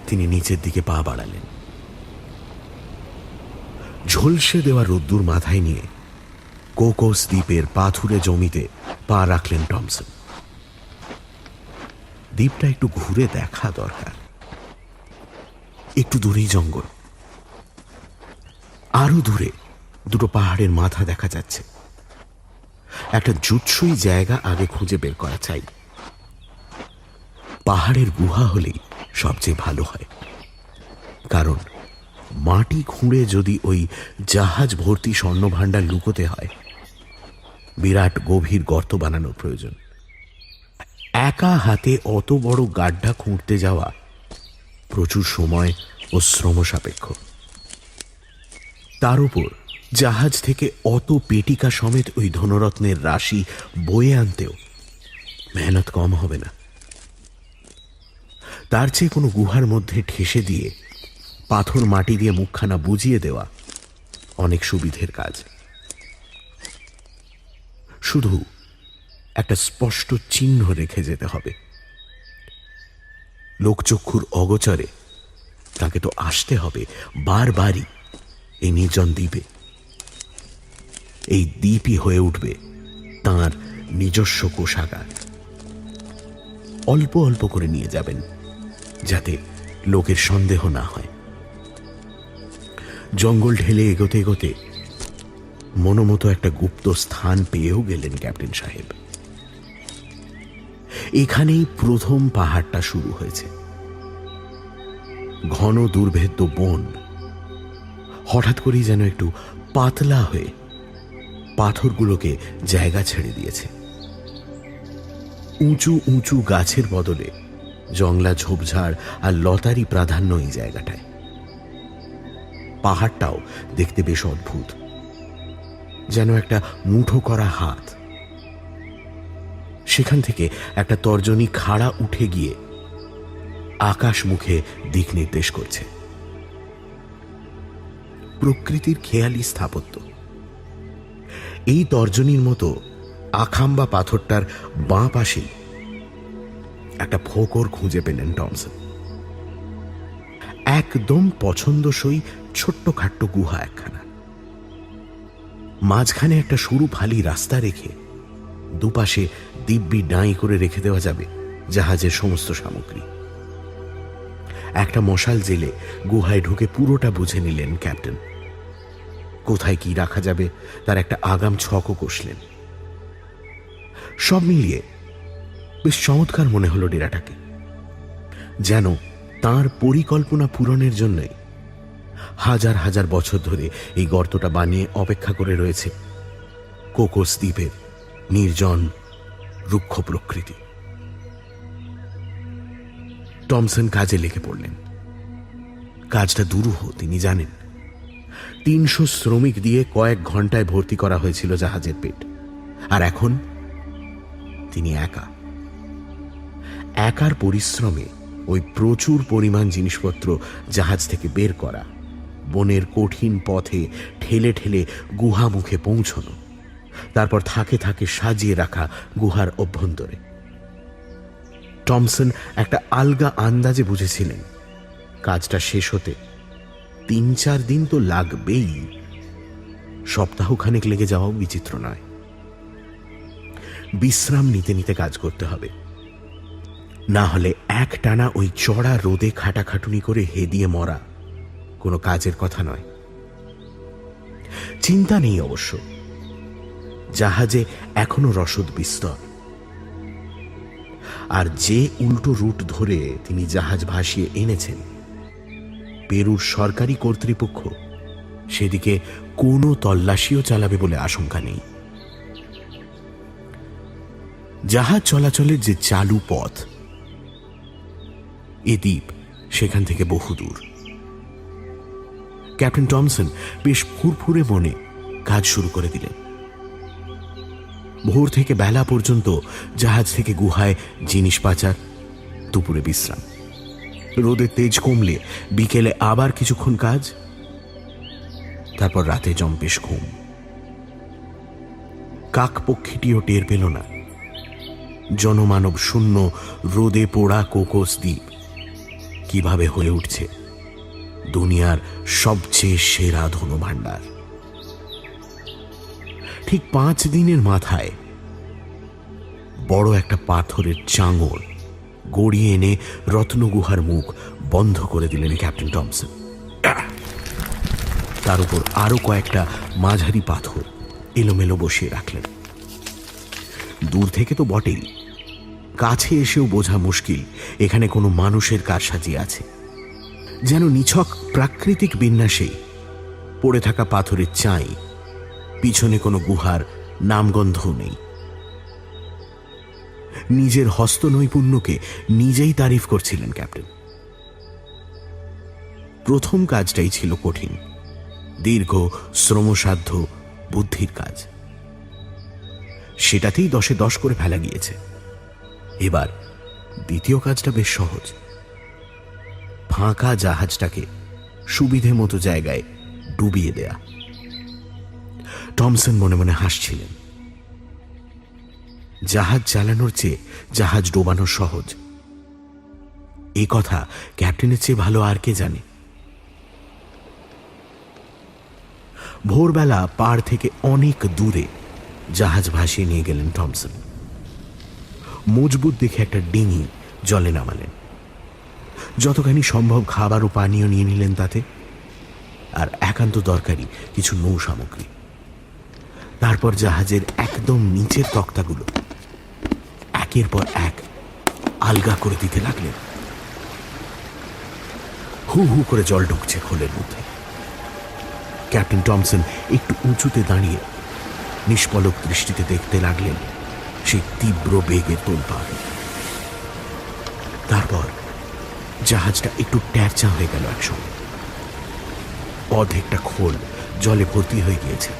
তিনি নিচের দিকে পা বাড়ালেন। ঝলসে দেওয়া রোদ্দুর মাথায় নিয়ে কোকোস দ্বীপের পাথুরে জমিতে পা রাখলেন টমসন। দ্বীপটা একটু ঘুরে দেখা দরকার। একটু দূরেই জঙ্গল, আরো দূরে দুটো পাহাড়ের মাথা দেখা যাচ্ছে। একটা জুৎসই জায়গা আগে খুঁজে বের করা চাই। পাহাড়ের গুহা হলেই সবচেয়ে ভালো হয়, কারণ মাটি খুঁড়ে যদি ওই জাহাজ ভর্তি স্বর্ণভাণ্ডার লুকোতে হয়, বিরাট গভীর গর্ত বানানোর প্রয়োজন। একা হাতে অত বড় গাড্ডা খুঁড়তে যাওয়া প্রচুর সময় ও শ্রম সাপেক্ষ। তার উপর জাহাজ থেকে অত পেটিকা সমেত ওই ধনরত্নের রাশি বয়ে আনতেও মেহনত কম হবে না। তার চেয়ে কোনো গুহার মধ্যে ঠেসে দিয়ে পাথর মাটি দিয়ে মুখখানা বুঝিয়ে দেওয়া অনেক সুবিধের কাজ। শুধু একটা স্পষ্ট চিহ্ন রেখে যেতে হবে। লোকচক্ষুর অগোচরে তাকে তো আসতে হবে বারবারই এই নির্জন দ্বীপে। এই দ্বীপই হয়ে উঠবে তাঁর নিজস্ব কোষাগার। অল্প অল্প করে নিয়ে যাবেন, যাতে লোকের সন্দেহ না হয়। জঙ্গল ঢেলে এগোতে এগোতে মনোমতো একটা গুপ্ত স্থান পেয়েও গেলেন ক্যাপ্টেন সাহেব। এখানেই প্রথম পাহাড়টা শুরু হয়েছে। ঘন দুর্ভেদ্য বন হঠাৎ করেই যেন একটু পাতলা হয়ে পাথরগুলোকে জায়গা ছেড়ে দিয়েছে। উঁচু উঁচু গাছের বদলে জংলা ঝোপঝাড় আর লতারি প্রাধান্য এই জায়গাটায়। পাহাড়টাও দেখতে বেশ অদ্ভুত, যেন একটা মুঠো করা হাত। সেখান থেকে একটা তর্জনী খাড়া উঠে গিয়ে আকাশ মুখে দিক নির্দেশ করছে। প্রকৃতির খেয়ালি স্থাপত্য। এই তর্জনীর মতো আখাম্বা পাথরটার বাঁ পাশেই একটা ফোকর খুঁজে পেলেন টমসন। একদম পছন্দসই ছোট্টখাট্ট গুহা একখানা। মাঝখানে একটা সরু ফালি রাস্তা রেখে দুপাশে দিব্যি ডাঁই করে রেখে দেওয়া যাবে জাহাজের সমস্ত সামগ্রী। একটা মশাল জেলে গুহায় ঢুকে পুরোটা বুঝে নিলেন ক্যাপ্টেন। কোথায় কি রাখা যাবে তার একটা আগাম ছকও কষলেন। সব মিলিয়ে বেশ চমৎকার মনে হলো ডেরাটাকে, যেন তার পরিকল্পনা পূরণের জন্যই হাজার হাজার বছর ধরে এই গর্তটা বানিয়ে অপেক্ষা করে রয়েছে কোকোস দ্বীপের নির্জন রুক্ষ প্রকৃতি। টমসন কাজে লেগে পড়লেন। কাজটা দুরূহ, তিনি জানেন। 300 শ্রমিক দিয়ে কয়েক ঘন্টায় ভর্তি করা হয়েছিল জাহাজের পেট, আর এখন তিনি একার পরিশ্রমে ওই প্রচুর পরিমাণ জিনিসপত্র জাহাজ থেকে বের করা, বনের কঠিন পথে ঠেলে ঠেলে গুহা মুখে পৌঁছানো, তারপর থাকে থাকে সাজিয়ে রাখা গুহার অভ্যন্তরে। টমসন একটা আলগা আন্দাজে বুঝেছিলেন কাজটা শেষ হতে 3-4 দিন তো লাগবেই, সপ্তাহখানেক লেগে যাওয়াও বিচিত্র নয়। বিশ্রাম নিতে নিতে কাজ করতে হবে, না হলে একটানা ওই চড়া রোদে খাটাখাটুনি করে হেদিয়ে মরা কোনো কাজের কথা নয়। চিন্তা নেই অবশ্য, জাহাজে এখনো রসদ বিস্তর, আর যে উল্টো রুট ধরে তিনি জাহাজ ভাসিয়ে এনেছেন পেরুর সরকারি কর্তৃপক্ষ সেদিকে কোনো তল্লাশিও চালাবে বলে আশঙ্কা নেই। জাহাজ চলাচলের যে চালু পথ, এ দ্বীপ সেখান থেকে বহুদূর। ক্যাপ্টেন টমসন বেশ ফুরফুরে মনে কাজ শুরু করে দিলেন। ভোর থেকে বেলা পর্যন্ত জাহাজ থেকে গুহায় জিনিস পাচার, দুপুরে বিশ্রাম, রোদের তেজ কমলে বিকেলে আবার কিছুক্ষণ কাজ, তারপর রাতে জম্পেশ ঘুম। কাকপক্ষীটিও টের পেল না জনমানব শূন্য রোদে পোড়া কোকোস দ্বীপ কিভাবে হয়ে উঠছে দুনিয়ার সবচেয়ে সেরা ধনভাণ্ডার। ঠিক 5 দিনের মাথায় বড় একটা পাথরের চাঙড় গড়িয়ে এনে রত্নগুহার মুখ বন্ধ করে দিলেন ক্যাপ্টেন টমসন। তার উপর আরো কয়েকটা মাঝারি পাথর এলোমেলো বসিয়ে রাখলেন। দূর থেকে তো বটেই, কাছে এসেও বোঝা মুশকিল এখানে কোনো মানুষের কারসাজি আছে। যেন নিছক প্রাকৃতিক বিন্যাসে পড়ে থাকা পাথরের চাই, পিছনে কোনো গুহার নামগন্ধও নেই। নিজের হস্তনৈপুণ্যকে নিজেই তারিফ করছিলেন ক্যাপ্টেন। প্রথম কাজটাই ছিল কঠিন, দীর্ঘ, শ্রমসাধ্য, বুদ্ধির কাজ। সেটাতেই 10-এ 10 করে ফেলা গিয়েছে। এবার দ্বিতীয় কাজটা বেশ সহজ, ফাঁকা জাহাজটাকে সুবিধে মতো জায়গায় ডুবিয়ে দেয়া। টমসন মনে মনে হাসছিলেন। জাহাজ চালানোর চেয়ে জাহাজ ডোবানো সহজ, এই কথা ক্যাপ্টেনের চেয়ে ভালো আর কে জানে। ভোরবেলা পাড় থেকে অনেক দূরে জাহাজ ভাসিয়ে নিয়ে গেলেন টমসন। মজবুত দেখে একটা ডিঙি জলে নামালেন, যতখানি সম্ভব খাবার ও পানীয় নিয়ে নিলেন তাতে, আর একান্ত দরকারি কিছু নৌ সামগ্রী। তারপর জাহাজের একদম নিচের তক্তাগুলো একের পর এক আলগা করে দিতে লাগলেন। হু হু করে জল ঢুকছে খোলের মধ্যে। ক্যাপ্টেন টমসন একটু উঁচুতে দাঁড়িয়ে নিষ্পলক দৃষ্টিতে দেখতে লাগলেন সেই তীব্র বেগে তোলপাড়। তারপর জাহাজটা একটু ট্যারচা হয়ে গেল একসঙ্গে। অর্ধেকটা খোল জলে ভর্তি হয়ে গিয়েছে,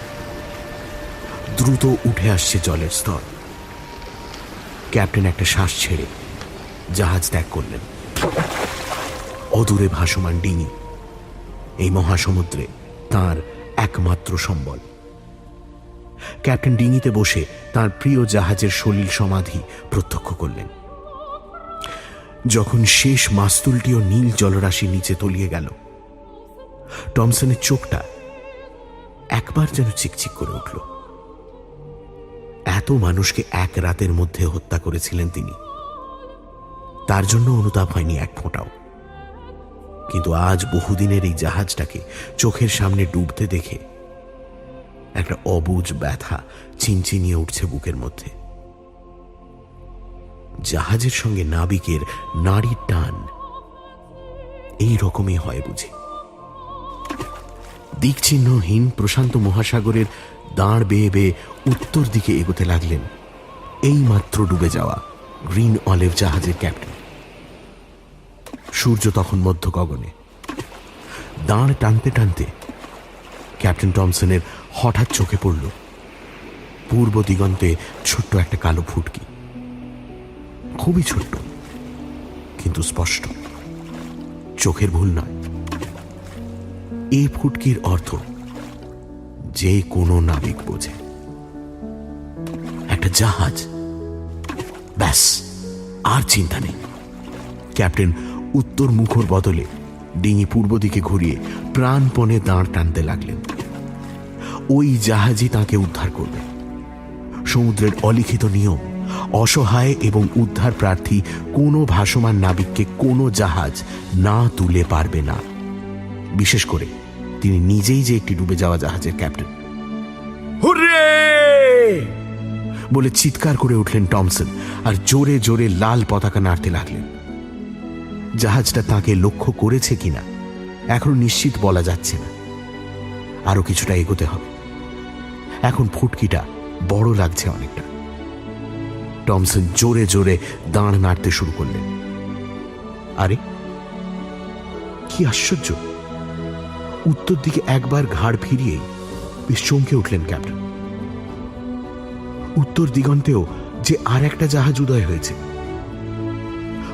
দ্রুত উঠে আসছে জলের স্তর। ক্যাপ্টেন একটা শ্বাস ছেড়ে জাহাজ ত্যাগ করলেন। অদূরে ভাসমান ডিঙি এই মহাসমুদ্রে তার একমাত্র সম্বল। ক্যাপ্টেন ডিঙিতে বসে তার প্রিয় জাহাজের সলিল সমাধি প্রত্যক্ষ করলেন। যখন শেষ মাস্তুলটিও নীল জলরাশি নিচে তলিয়ে গেল, টমসনের চোখটা একবার যেন চিকচিক করে উঠল। এত মানুষকে এক রাতের মধ্যে হত্যা করেছিলেন তিনি, তার জন্য অনুতাপ হয়নি এক ফোঁটাও। কিন্তু আজ বহুদিনের এই জাহাজটাকে চোখের সামনে ডুবতে দেখে একটা অবুঝ ব্যথা চিনচিনিয়ে উঠছে বুকের মধ্যে। জাহাজের সঙ্গে নাবিকের নাড়ির টান এই রকমই হয় বুঝি। দিকচিহ্নহীন প্রশান্ত মহাসাগরের দাঁড় বেয়ে বেয়ে উত্তর দিকে এগোতে লাগলেন এই মাত্র ডুবে যাওয়া গ্রিন অলিভ জাহাজের ক্যাপ্টেন। সূর্য তখন মধ্য গগনে। দাঁড় টানতে টানতে ক্যাপ্টেন টমসনের হঠাৎ চোখে পড়ল পূর্ব দিগন্তে ছোট্ট একটা কালো ফুটকি, খুবই ছোট্ট কিন্তু স্পষ্ট, চোখের ভুল নয়। এই ফুটকির অর্থ যে কোনো নাবিক বোঝে, একটা জাহাজ। ব্যাস, আর চিন্তা নেই। ক্যাপ্টেন উত্তর মুখর বদলে ডিঙি পূর্ব দিকে ঘুরিয়ে প্রাণপণে দাঁড় টানতে লাগলেন। ওই জাহাজই তাকে উদ্ধার করবে। সমুদ্রের অলিখিত নিয়ম, অসহায় এবং উদ্ধার প্রার্থী কোনো ভাসমান নাবিককে কোনো জাহাজ না তুলে পারবে না, বিশেষ করে তিনি নিজেই যে একটি ডুবে যাওয়া জাহাজের ক্যাপ্টেন। হুররে বলে চিৎকার করে উঠলেন টমসন আর জোরে জোরে লাল পতাকা নাড়তে লাগলেন। জাহাজটা তাকে লক্ষ্য করেছে কিনা এখনো নিশ্চিত বলা যাচ্ছে না। আরো কিছুটা এগোতে হবে। এখন ফুটকিটা বড় লাগছে অনেকটা। টমসন জোরে জোরে দাঁড় নাড়তে শুরু করলেন। আরে কি আশ্চর্য! উত্তর দিকে একবার ঘাড় ফিরিয়েই বেশ চমকে উঠলেন ক্যাপ্টেন। উত্তর দিগন্তেও যে আর একটা জাহাজ উদয় হয়েছে।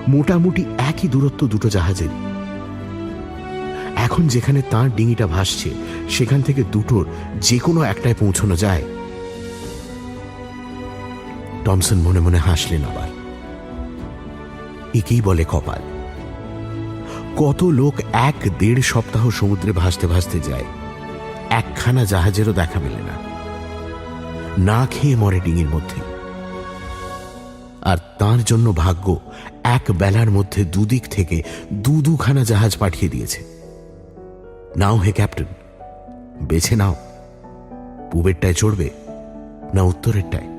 মোটামুটি একই দূরত্ব দুটো জাহাজের। এখন যেখানে তাঁর ডিঙিটা ভাসছে সেখান থেকে দুটোর যে কোনো একটায় পৌঁছানো যায়। টমসন মনে মনে হাসলেন আবার। একেই বলে কপাল। কত লোক 1-1.5 সপ্তাহ সমুদ্রে ভাসতে ভাসতে যায়, একখানা জাহাজেরও দেখা মেলে না, না খেয়ে মরে ডিঙির মধ্যে। আর তার জন্য ভাগ্য এক বেলার মধ্যে দুদিক থেকে দুখানা জাহাজ পাঠিয়ে দিয়েছে। নাও হে ক্যাপ্টেন, বেছে নাও, পূবেরটায় চড়বে না উত্তরেরটায়।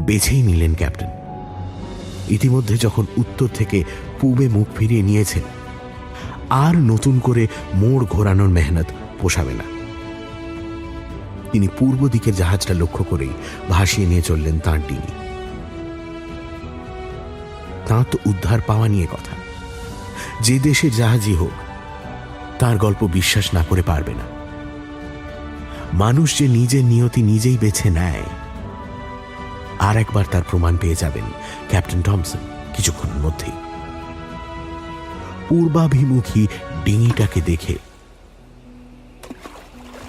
বেছেই নিলেন ক্যাপ্টেন। ইতিমধ্যে যখন উত্তর থেকে পূবে মুখ ফিরিয়ে নিয়েছেন, আর নতুন করে মোড় ঘোরানোর মেহনত পোষাবে না। তিনি পূর্ব দিকের জাহাজটা লক্ষ্য করেই ভাসিয়ে নিয়ে চললেন তাঁর ডিঙি। তাঁর তো উদ্ধার পাওয়া নিয়ে কথা। যে দেশের জাহাজই হোক, তার গল্প বিশ্বাস না করে পারবে না। মানুষ যে নিজের নিয়তি নিজেই বেছে নেয়, আর একবার তার প্রমাণ পেয়ে যাবেন ক্যাপ্টেন টমসন কিছুক্ষণের মধ্যেই। পূর্বাভিমুখী ডিঙিটাকে দেখে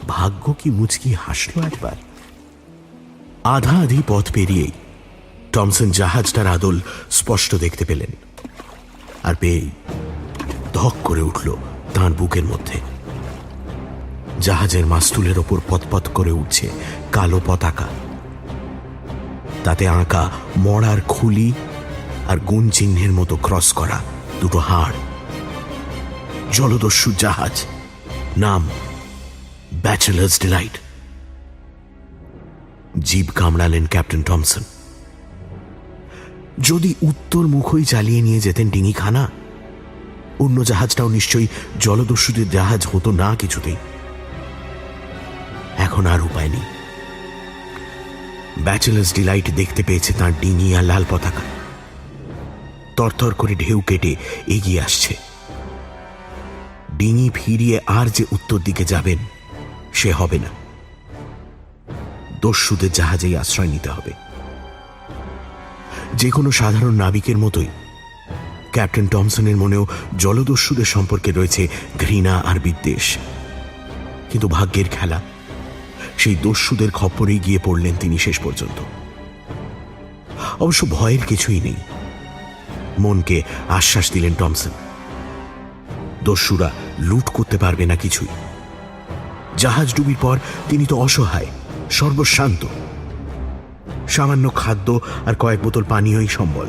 ভাগ্য কি মুচকি হাসল একবার। আধা আধি পথ পেরিয়েই টমসন জাহাজটার আদল স্পষ্ট দেখতে পেলেন, আর পেয়েই ধক করে উঠল তাঁর বুকের মধ্যে। জাহাজের মাস্তুলের ওপর পতপত করে উঠছে কালো পতাকা। তাতে আঁকা মরার খুলি আর গুণ চিহ্নের মতো ক্রস করা দুটো হাড়। জলদস্যু জাহাজ, নাম ব্যাচেলার্স ডিলাইট। জিভ কামড়ালেন ক্যাপ্টেন টমসন। যদি উত্তর মুখই চালিয়ে নিয়ে যেতেন ডিঙিখানা, অন্য জাহাজটাও নিশ্চয়ই জলদস্যুদের জাহাজ হতো না কিছুতেই। এখন আর উপায় নেই। ব্যাচেলার্স ডিলাইট দেখতে পেয়েছে তাঁর ডিঙি আর লাল পতাকা। তরতর করে ঢেউ কেটে এগিয়ে আসছে। ডিঙি ফিরিয়ে আর যে উত্তর দিকে যাবেন সে হবে না। দস্যুদের জাহাজেই আশ্রয় নিতে হবে। যে কোনো সাধারণ নাবিকের মতোই ক্যাপ্টেন টমসনের মনেও জলদস্যুদের সম্পর্কে রয়েছে ঘৃণা আর বিদ্বেষ। কিন্তু ভাগ্যের খেলা, সেই দস্যুদের খপ্পরেই গিয়ে পড়লেন তিনি শেষ পর্যন্ত। অবশ্য ভয়ের কিছুই নেই। মনকে আশ্বাস দিলেন টমসন। দস্যুরা লুট করতে পারবে না কিছুই। জাহাজ ডুবির পর তিনি তো অসহায়, সর্বশান্ত। সামান্য খাদ্য আর কয়েক বোতল পানীয়ই সম্বল।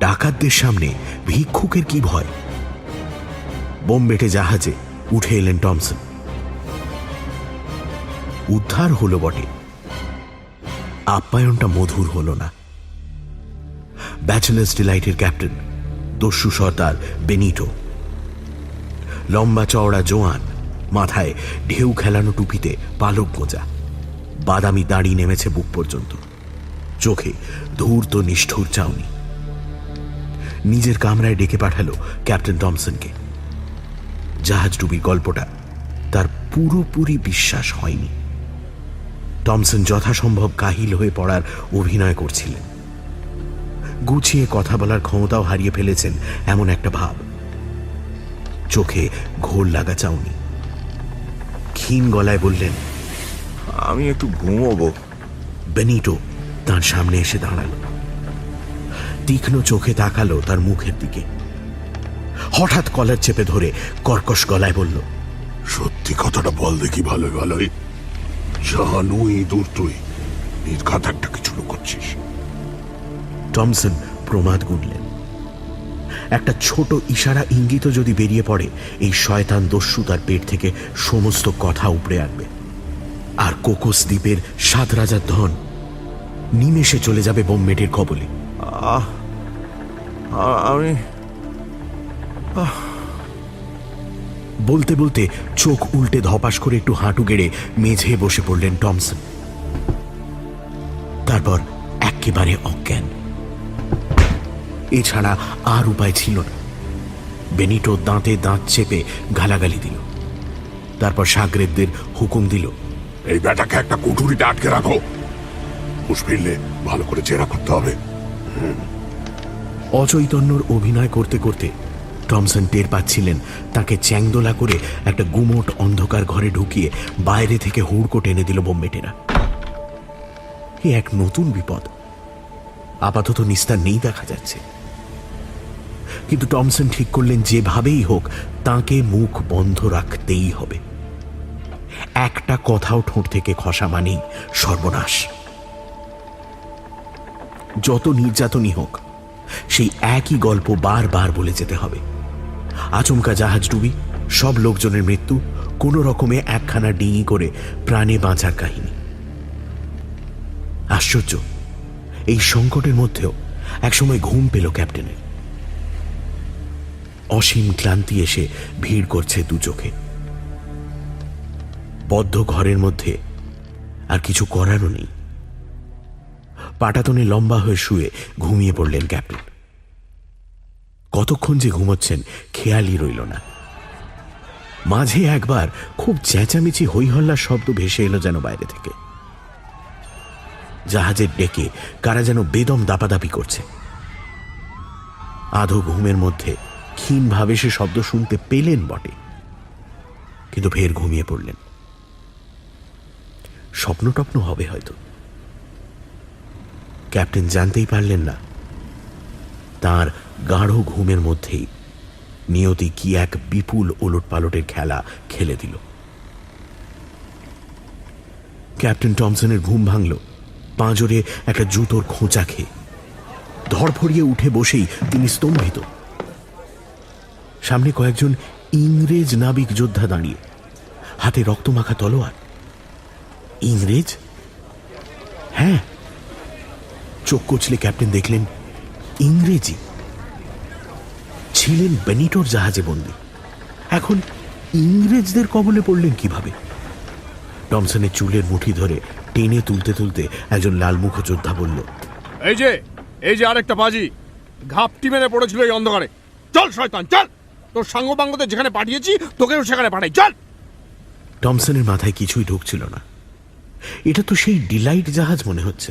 ডাকাতদের সামনে ভিক্ষুকের কি ভয়? বোমবেটে জাহাজে উঠে এলেন টমসন। উদ্ধার হলো বটে, আপ্যায়নটা মধুর হলো না। ব্যাচেলার্স ডিলাইটের ক্যাপ্টেন দস্যু সর্দার বেনিটো। লম্বা চওড়া জোয়ান, মাথায় ঢেউ খেলানো টুপিতে পালক গোঁজা, বাদামি দাড়ি নেমেছে বুক পর্যন্ত, চোখে ধূর্ত নিষ্ঠুর চাউনি। নিজের কামরায় ডেকে পাঠালো ক্যাপ্টেন টমসনকে। জাহাজ ডুবির গল্পটা তার পুরোপুরি বিশ্বাস হয়নি। টমসন যথাসম্ভব কাহিল হয়ে পড়ার অভিনয় করছিলেন। গুছিয়ে কথা বলার ক্ষমতাও হারিয়ে ফেলেছেন এমন একটা ভাব। চোখে ঘোর লাগা চাউনি। ক্ষীণ গলায় বললেন, আমি একটু ঘুমোবো। বেনিটো তার সামনে এসে দাঁড়ালো, তীক্ষ্ণ চোখে তাকালো তার মুখের দিকে। হঠাৎ কলার চেপে ধরে কর্কশ গলায় বলল, সত্যি কথাটা বল দেখি ভালোই ভালোই। জানুই দূর তুই নির্ঘাত একটা কিছু লুকোচ্ছিস। টমসন প্রমাদ গুনলেন। একটা ছোট ইশারা ইঙ্গিত যদি বেরিয়ে পড়ে, এই শয়তান দস্যু তার পেট থেকে সমস্ত কথা উপড়ে আনবে, আর কোকোস দ্বীপের 7 রাজার ধন নিমেষে চলে যাবে বোমমেটের কবলে। আমি বলতে বলতে চোখ উল্টে ধপাস করে একটু হাঁটু গেড়ে মেঝে বসে পড়লেন টমসন। তারপর একেবারে অজ্ঞান। এছাড়া আর উপায় ছিল না। বেনিটো দাঁতে দাঁত চেপে গালাগালি দিল, তারপর সাগরেদদের হুকুম দিল, এই ব্যাটাকে একটা কুঠুরিতে আটকে রাখো। হুঁশ ফিরলে ভালো করে জেরা করতে হবে। অচৈতন্যর অভিনয় করতে করতে টমসন টের পাচ্ছিলেন তাকে চ্যাংদোলা করে একটা গুমোট অন্ধকার ঘরে ঢুকিয়ে বাইরে থেকে হুড়কো টেনে দিল বোমমেটেরা। এ এক নতুন বিপদ। আপাতত নিস্তার নেই দেখা যাচ্ছে। কিন্তু টমসন ঠিক করলেন যেভাবেই হোক তাকে মুখ বন্ধ রাখতেই হবে। একটা কথাও ঠোঁট থেকে খসা মানেই সর্বনাশ। যত নির্যাতনই হোক, সেই একই গল্প বারবার বলে যেতে হবে। আচমকা জাহাজ ডুবি, সব লোকজনের মৃত্যু, কোন রকমে একখানা ডিঙি করে প্রাণে বাঁচার কাহিনী। আশ্চর্য, এই সংকটের মধ্যেও একসময় ঘুম পেল ক্যাপ্টেনের। অসীম ক্লান্তি এসে ভিড় করছে দু চোখে। বদ্ধ ঘরের মধ্যে আর কিছু করারও নেই। পাটাতনে লম্বা হয়ে শুয়ে ঘুমিয়ে পড়লেন ক্যাপ্টেন। কতক্ষণ যে ঘুমোচ্ছেন খেয়ালই রইল না। মাঝে একবার খুব চেঁচামেচি হইহল্লার শব্দ ভেসে এলো যেন বাইরে থেকে। জাহাজের ডেকে কারা যেন বেদম দাপাদাপি করছে। আধো ঘুমের মধ্যে ক্ষীণভাবে সে শব্দ শুনতে পেলেন বটে, কিন্তু ফের ঘুমিয়ে পড়লেন। স্বপ্ন টপ্ন হবে হয়তো। ক্যাপ্টেন জানতেই পারলেন না তার গাঢ় ঘুমের মধ্যেই নিয়তি কি এক বিপুল ওলটপালটের খেলা খেলে দিল। ক্যাপ্টেন টমসনের ঘুম ভাঙল পাঁজরে একটা জুতোর খোঁচা খেয়ে। ধড়ফড়িয়ে উঠে বসেই তিনি স্তম্ভিত। সামনে কয়েকজন ইংরেজ নাবিক যোদ্ধা দাঁড়িয়ে, হাতে রক্তমাখা তলোয়ার। ইংরেজ? হ্যাঁ, চোখ কচলে ক্যাপ্টেন দেখলেন ইংরেজি। ছিলেন বেনিটোর জাহাজে বন্দী, এখন ইংরেজদের কবলে পড়লেন কিভাবে? টমসনের চুলের মুঠি ধরে টেনে তুলতে তুলতে একজন লালমুখ যোদ্ধা বলল, এই যে আরেকটা বাজি ঘাপটি মেরে পড়েছিল এই অন্ধকারে। চল শয়তান চল, তোর সাঙ্গপাঙ্গদের যেখানে পাঠিয়েছি তোকেও সেখানে পাঠাই, চল। টমসনের মাথায় কিছুই ঢুকছিল না। এটা তো সেই ডিলাইট জাহাজ মনে হচ্ছে।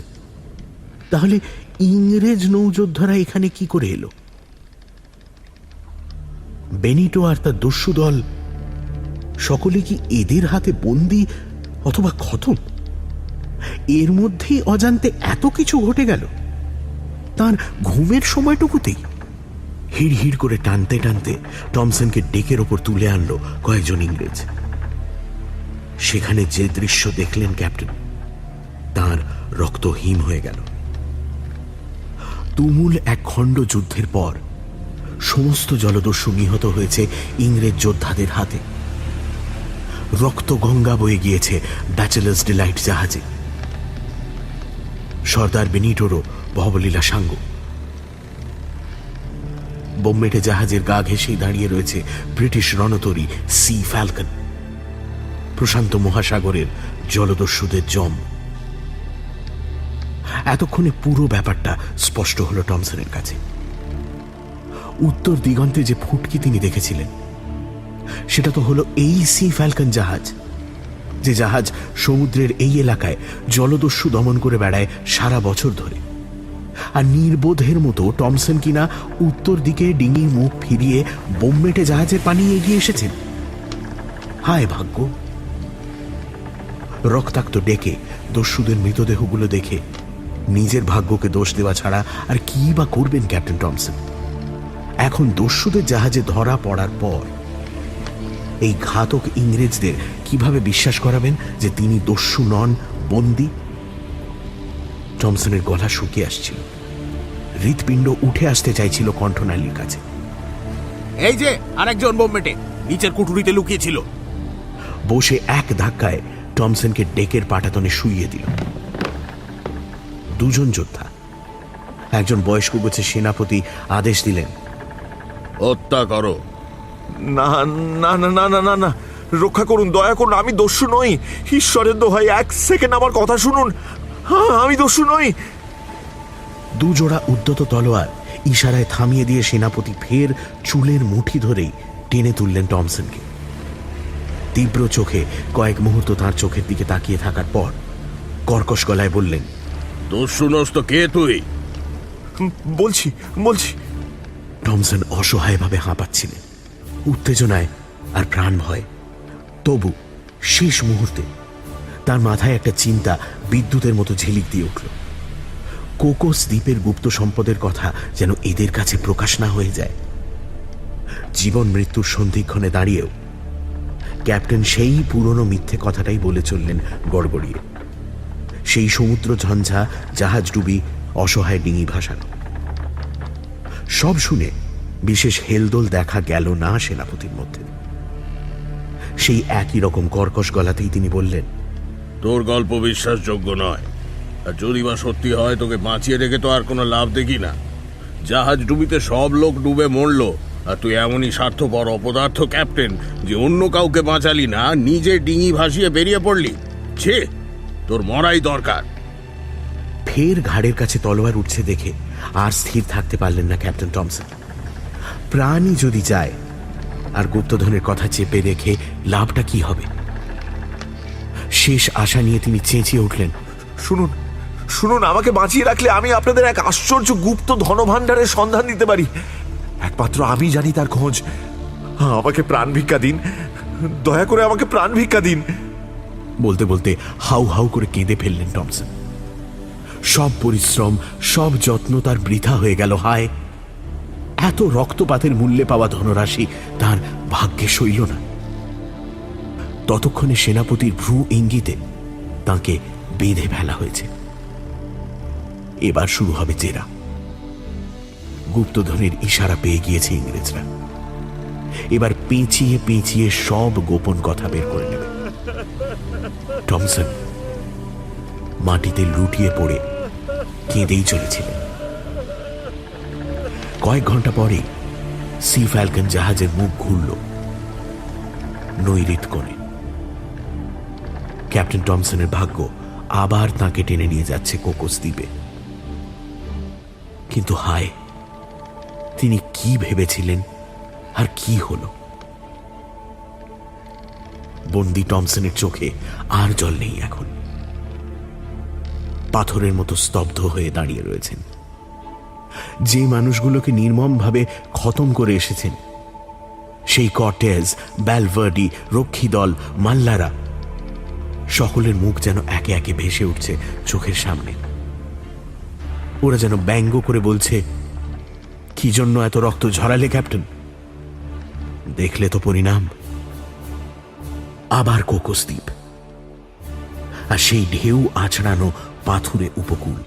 তাহলে ইংরেজ নৌযোদ্ধারা এখানে কি করে এলো? বেনিটো আর তার দস্যু দল সকলে কি এদের হাতে বন্দী অথবা খতম? এর মধ্যেই অজান্তে এত কিছু ঘটে গেল তার ঘুমের সময়টুকুতেই। হিড় হিড় করে টানতে টানতে টমসনকে ডেকের ওপর তুলে আনলো কয়েকজন ইংরেজ। সেখানে যে দৃশ্য দেখলেন ক্যাপ্টেন, তার রক্ত হিম হয়ে গেল। তুমুল এক খণ্ড যুদ্ধের পর সমস্ত জলদস্যু নিহত হয়েছে ইংরেজ যোদ্ধাদের হাতে। রক্ত গঙ্গা বয়ে গিয়েছে ব্যাচেলার্স ডিলাইট জাহাজে। সর্দার বেনিটোরও ভবলীলা সাঙ্গ। বোম্বেটে জাহাজের গা ঘেঁষেই দাঁড়িয়ে রয়েছে ব্রিটিশ রণতরী সি ফ্যালকন, প্রশান্ত মহাসাগরের জলদস্যুদের জম। এতক্ষণে পুরো ব্যাপারটা স্পষ্ট হলো টমসনের কাছে। উত্তর দিগন্তে যে ফুটকি তিনি দেখেছিলেন সেটা তো হলো এই সি ফ্যালকন জাহাজ, যে জাহাজ সমুদ্রের এই এলাকায় জলদস্যু দমন করে বেড়ায় সারা বছর ধরে। আর নির্বোধের মতো টমসন কিনা উত্তর দিকে ডিঙি মুখ ফিরিয়ে বোম্বেটে জাহাজের পানি এগিয়ে এসেছেন। হায় ভাগ্য! রক্তাক্ত ডেকে দস্যুদের মৃতদেহগুলো দেখে নিজের ভাগ্যকে দোষ দেওয়া ছাড়া আর কি বা করবেন ক্যাপ্টেন টমসন? এখন দস্যুদের জাহাজে ধরা পড়ার পর এই ঘাতক ইংরেজদের কিভাবে বিশ্বাস করাবেন যে তিনি দস্যু নন, বন্দী? টমসনের গলা শুকিয়ে আসছিল, হৃৎপিণ্ড উঠে আসতে চাইছিল কণ্ঠনালীর কাছে। এই যে আরেকজন বোম্বেটে নিচের কুঠুরিতে লুকিয়েছিল। বসে এক ধাক্কায় টমসনকে ডেকের পাটাতনে শুইয়ে দিল। দুজন যোদ্ধা, একজন বয়স্ক গোছের সেনাপতি আদেশ দিলেন, হত্যা করো। না না না না না না না, রক্ষা করুন, দয়া করুন, আমি দস্যু নই। ঈশ্বরের দোহাই, এক সেকেন্ড আমার কথা শুনুন, আমি দস্যু নই। দুজোড়া উদ্যত তলোয়ার ইশারায় থামিয়ে দিয়ে সেনাপতি ফের চুলের মুঠি ধরেই টেনে তুললেন টমসনকে। তীব্র চোখে কয়েক মুহূর্ত তার চোখের দিকে তাকিয়ে থাকার পর কর্কশ গলায় বললেন, দস্যু নষ্ট কে তুই? বলছি বলছি। টমসন অসহায়ভাবে হাঁপাচ্ছিলেন, উত্তেজনায় আর প্রাণ ভয়। তবু শেষ মুহূর্তে তার মাথায় একটা চিন্তা বিদ্যুতের মতো ঝিলিক দিয়ে উঠল। কোকোস দ্বীপের গুপ্ত সম্পদের কথা যেন এদের কাছে প্রকাশ না হয়ে যায়। জীবন মৃত্যুর সন্ধিক্ষণে দাঁড়িয়েও ক্যাপ্টেন সেই পুরনো মিথ্যে কথাটাই বলে চললেন গড়গড়িয়ে। সেই সমুদ্র ঝঞ্ঝা, জাহাজ ডুবি, অসহায় ডিঙি ভাসানো। সব শুনে বিশেষ হেলদোল দেখা গেল না সেনাপতির মধ্যে। সেই একই রকম কর্কশ গলাতেই তিনি বললেন, তোর গল্প বিশ্বাসযোগ্য নয়, আর যদি বা সত্যি হয় তোকে বাঁচিয়ে রেখে তো আর কোনো লাভ দেখি না। জাহাজ ডুবিতে সব লোক ডুবে মরল, আর তুই এমনই স্বার্থপর অপদার্থ ক্যাপ্টেন যে অন্য কাউকে বাঁচালি না, নিজে ডিঙি ভাসিয়ে বেরিয়ে পড়লি। ছে, তোর মরাই দরকার। ফের ঘাড়ের কাছে তলোয়ার উঠছে দেখে আর স্থির থাকতে পারলেন না ক্যাপ্টেন টমসন। প্রাণই যদি যায়, আর গুপ্তধনের কথা চেপে রেখে লাভটা কি হবে? শেষ আশা নিয়ে তিনি চেঁচিয়ে উঠলেন, শুনুন শুনুন, আমাকে বাঁচিয়ে রাখলে আমি আপনাদের এক আশ্চর্য গুপ্ত ধনভাণ্ডারের সন্ধান দিতে পারি। একমাত্র আমি জানি তার খোঁজ। আমাকে প্রাণ ভিক্ষা দিন, দয়া করে আমাকে প্রাণ ভিক্ষা দিন। বলতে বলতে হাউ হাউ করে কেঁদে ফেললেন টমসন। সব পরিশ্রম, সব যত্ন তার বৃথা হয়ে গেল। হায়, এত রক্তপাতের মূল্যে পাওয়া ধনরাশি তার ভাগ্যে সইল না। ততক্ষণে সেনাপতির ভ্রু ইঙ্গিতে তাকে বেঁধে ফেলা হয়েছে। এবার শুরু হবে জেরা। গুপ্তধনের ইশারা পেয়ে গিয়েছে ইংরেজরা। এবার পেঁচিয়ে পেঁচিয়ে সব গোপন কথা বের করে নেবে। টমসন মাটিতে লুটিয়ে পড়ে কেঁদেই চলেছিলেন। কয়েক ঘন্টা পরে সি ফ্যালকন জাহাজের মুখ ঘুরল নৈরিত কোণে। ক্যাপ্টেন টমসনের ভাগ্য আবার তাকে টেনে নিয়ে যাচ্ছে কোকোস দ্বীপে। কিন্তু হায়, তিনি কি ভেবেছিলেন আর কি হলো? বন্দি টমসনের চোখে আর জল নেই এখন। পাথরের মতো স্তব্ধ হয়ে দাঁড়িয়ে রয়েছেন। যে মানুষগুলোকে নির্মমভাবে খতম করে এসেছেন, সেই কর্টেজ, ব্যালভার্ডি, রক্ষী দল, মাল্লারা, সকলের মুখ যেন একে একে ভেসে উঠছে চোখের সামনে। ওরা যেন ব্যঙ্গ করে বলছে, কি জন্য এত রক্ত ঝরালে ক্যাপ্টেন? দেখলে তো পরিণাম। আবার কোকোস দ্বীপ, আর সেই ঢেউ আছড়ানো পাথুরে উপকূল,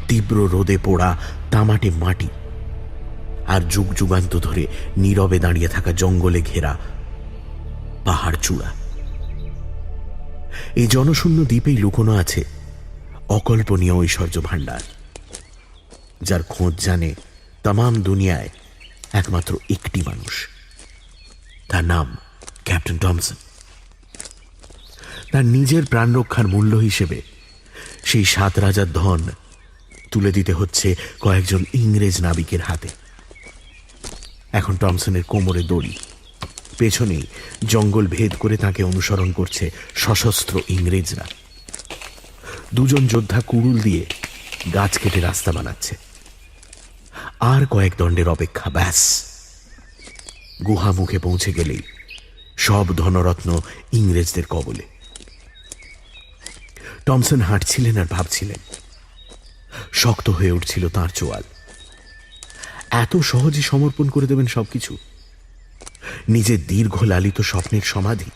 তীব্র রোদে পোড়া তামাটে মাটি, আর যুগ যুগান্ত ধরে নীরবে দাঁড়িয়ে থাকা জঙ্গলে ঘেরা পাহাড় চূড়া। এই জনশূন্য দ্বীপেই লুকোনো আছে অকল্পনীয় ঐশ্বর্য ভাণ্ডার, যার খোঁজ জানে तमाम দুনিয়ায় একমাত্র একটি মানুষ, তার নাম ক্যাপ্টেন টমসন। তার নিজের প্রাণ রক্ষার মূল্য হিসেবে সেই 7 রাজার ধন তুলে দিতে হচ্ছে কয়েকজন ইংরেজ নাবিকের হাতে। এখন টমসনের কোমরে দড়ি, পেছনেই জঙ্গল ভেদ করে তাকে অনুসরণ করছে সশস্ত্র ইংরেজরা। 2 জন যোদ্ধা কুড়ুল দিয়ে গাছ কেটে রাস্তা বানাচ্ছে। আর কয়েক দণ্ডের অপেক্ষা, ব্যাস। গুহা মুখে পৌঁছে গেলেই সব ধনরত্ন ইংরেজদের কবলে। টমসন হাঁটছিলেন আর ভাবছিলেন। শক্ত হয়ে উঠছিল তাঁর চোয়াল। এত সহজে সমর্পণ করে দেবেন সবকিছু? নিজের দীর্ঘ লালিত স্বপ্নের সমাধি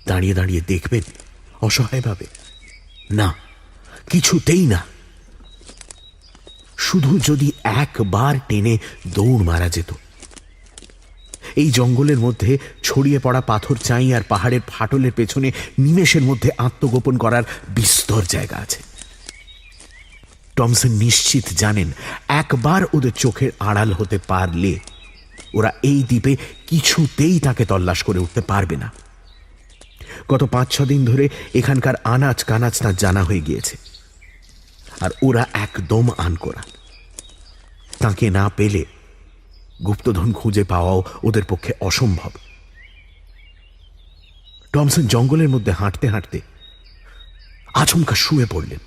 দাঁড়িয়ে দাঁড়িয়ে দেখবেন অসহায়ভাবে? না, কিছুতেই না। শুধু যদি একবার টেনে দৌড় মারা যেত। এই জঙ্গলের মধ্যে ছড়িয়ে পড়া পাথর চাই আর পাহাড়ের ফাটলের পেছনে নিমেষের মধ্যে আত্মগোপন করার বিস্তর জায়গা আছে। টমসন নিশ্চিত জানেন, একবার ওদের চোখের আড়াল হতে পারলে ওরা এই দ্বীপে কিছুতেই তাকে তল্লাশ করে উঠতে পারবে না। গত 5-6 দিন ধরে এখানকার আনাচ কানাচ তার জানা হয়ে গিয়েছে, আর ওরা একদম আনকোরা। তাকে না পেলে গুপ্তধন খুঁজে পাওয়াও ওদের পক্ষে অসম্ভব। টমসন জঙ্গলের মধ্যে হাঁটতে হাঁটতে আচমকা শুয়ে পড়লেন।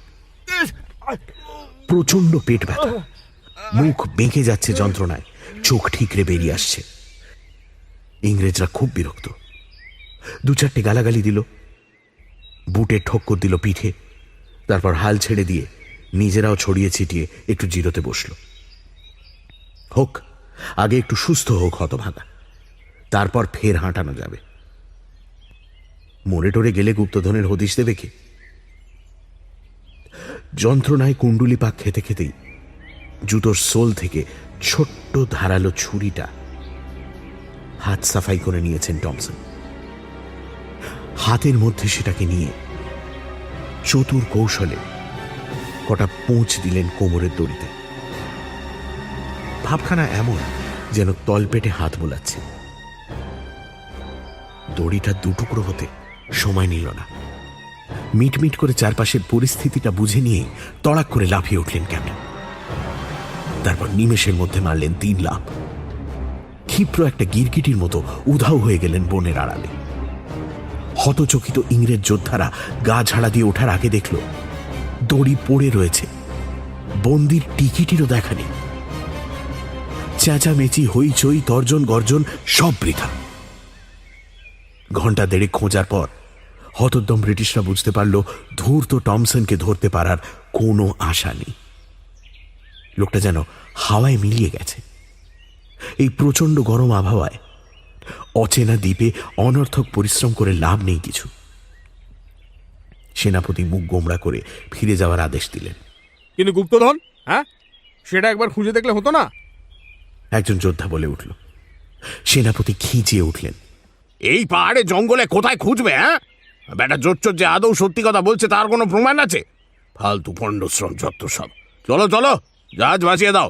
প্রচন্ড পেট ব্যথা, মুখ বেঁকে যাচ্ছে যন্ত্রণায়, চোখ ঠিকরে বেরিয়ে আসছে। ইংরেজরা খুব বিরক্ত। 2-4টে গালাগালি দিল, বুটের ঠক্কর দিল পিঠে, তারপর হাল ছেড়ে দিয়ে নিজেরাও ছড়িয়ে ছিটিয়ে একটু জিরোতে বসল। হোক, আগে একটু সুস্থ হোক হতভাগা, তারপর ফের হাঁটানো যাবে। মরে টরে গেলে গুপ্তধনের হদিশ দেবে কে? যন্ত্রণায় কুণ্ডুলি পাক খেতে খেতেই জুতোর সোল থেকে ছোট্ট ধারালো ছুরিটা হাত সাফাই করে নিয়েছেন টমসন। হাতের মধ্যে সেটাকে নিয়ে চতুর কৌশলে কটা পোঁচ দিলেন কোমরের দড়িতে। ভাবখানা এমন যেন তলপেটে হাত বোলাচ্ছে। দড়িটা 2 টুকরো হতে সময় নিল না। মিটমিট করে চারপাশের পরিস্থিতিটা বুঝে নিয়ে তড়াক করে লাফিয়ে উঠলেন ক্যাপ্টেন। তারপর নিমেষের মধ্যে মারলেন 3 লাফ। ক্ষিপ্র একটা গিরগিটির মতো উধাও হয়ে গেলেন বনের আড়ালে। হতচকিত ইংরেজ যোদ্ধারা গা ঝাড়া দিয়ে ওঠার আগে দেখল দড়ি পড়ে রয়েছে, বন্দির টিকিটিরও দেখা নেই। চেঁচামেচি, হইচই, তর্জন গর্জন সব বৃথা। ঘণ্টা 1.5 খোঁজার পর হতোদ্যম ব্রিটিশরা বুঝতে পারল ধূর্ত টমসনকে ধরতে পারার কোনো আশা নেই। লোকটা যেন হাওয়ায় মিলিয়ে গেছে। এই প্রচন্ড গরম আবহাওয়ায় অচেনা দ্বীপে অনর্থক পরিশ্রম করে লাভ নেই কিছু। সেনাপতি মুখ গোমড়া করে ফিরে যাওয়ার আদেশ দিলেন। কিন্তু গুপ্তধন, হ্যাঁ, সেটা একবার খুঁজে দেখলে হতো না? একজন যোদ্ধা বলে উঠল। সেনাপতি খিঁচিয়ে উঠলেন। এই পাহাড়ে জঙ্গলে কোথায় খুঁজবে? হ্যাঁ, বেটা জোচ্চোর যে আদৌ সত্যি কথা বলছে তার কোনো প্রমাণ আছে? ফালতু পণ্ডশ্রম যত সব। চলো চলো, জাহাজ ভাসিয়ে দাও।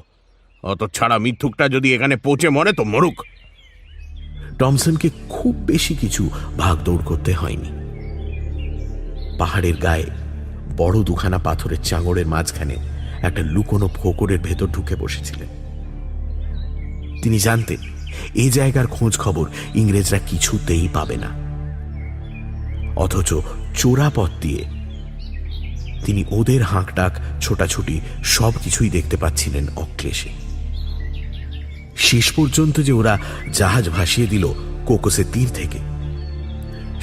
অত ছাড়া মিথ্যুকটা যদি এখানে পৌঁছে মরে তো মরুক। টমসনকে খুব বেশি কিছু ভাগদৌড় করতে হয়নি। পাহাড়ের গায়ে বড় 2খানা পাথরের চাঙড়ের মাঝখানে একটা লুকোনো ফোকরের ভেতর ঢুকে বসেছিলেন। তিনি জানতেন এ জায়গার খোঁজ খবর ইংরেজরা কিছুতেই পাবে না, অথচ চোরা পথ দিয়ে তিনি ওদের হাঁকডাক, ছোটাছুটি সবকিছুই দেখতে পাচ্ছিলেন অক্লেশে। শেষ পর্যন্ত যে ওরা জাহাজ ভাসিয়ে দিল কোকোসের তীর থেকে,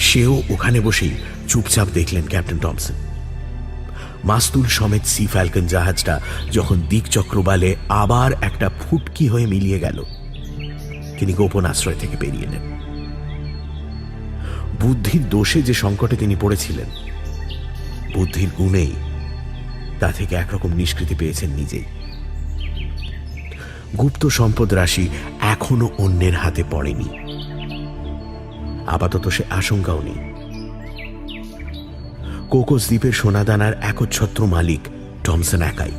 সেও ওখানে বসেই চুপচাপ দেখলেন ক্যাপ্টেন টমসন। মাস্তুল সমেত সি ফ্যালকন জাহাজটা যখন দিকচক্রবালে আবার একটা ফুটকি হয়ে মিলিয়ে গেল, তিনি গোপন আশ্রয় থেকে বেরিয়ে নেন। বুদ্ধির দোষে যে সংকটে তিনি পড়েছিলেন, বুদ্ধির গুণেই তা থেকে একরকম নিষ্কৃতি পেয়েছেন নিজেই। গুপ্ত সম্পদ রাশি এখনো অন্যের হাতে পড়েনি, আপাতত সে আশঙ্কাও নেই। কোকোস দ্বীপের সোনাদানার একচ্ছত্র মালিক টমসন একাই।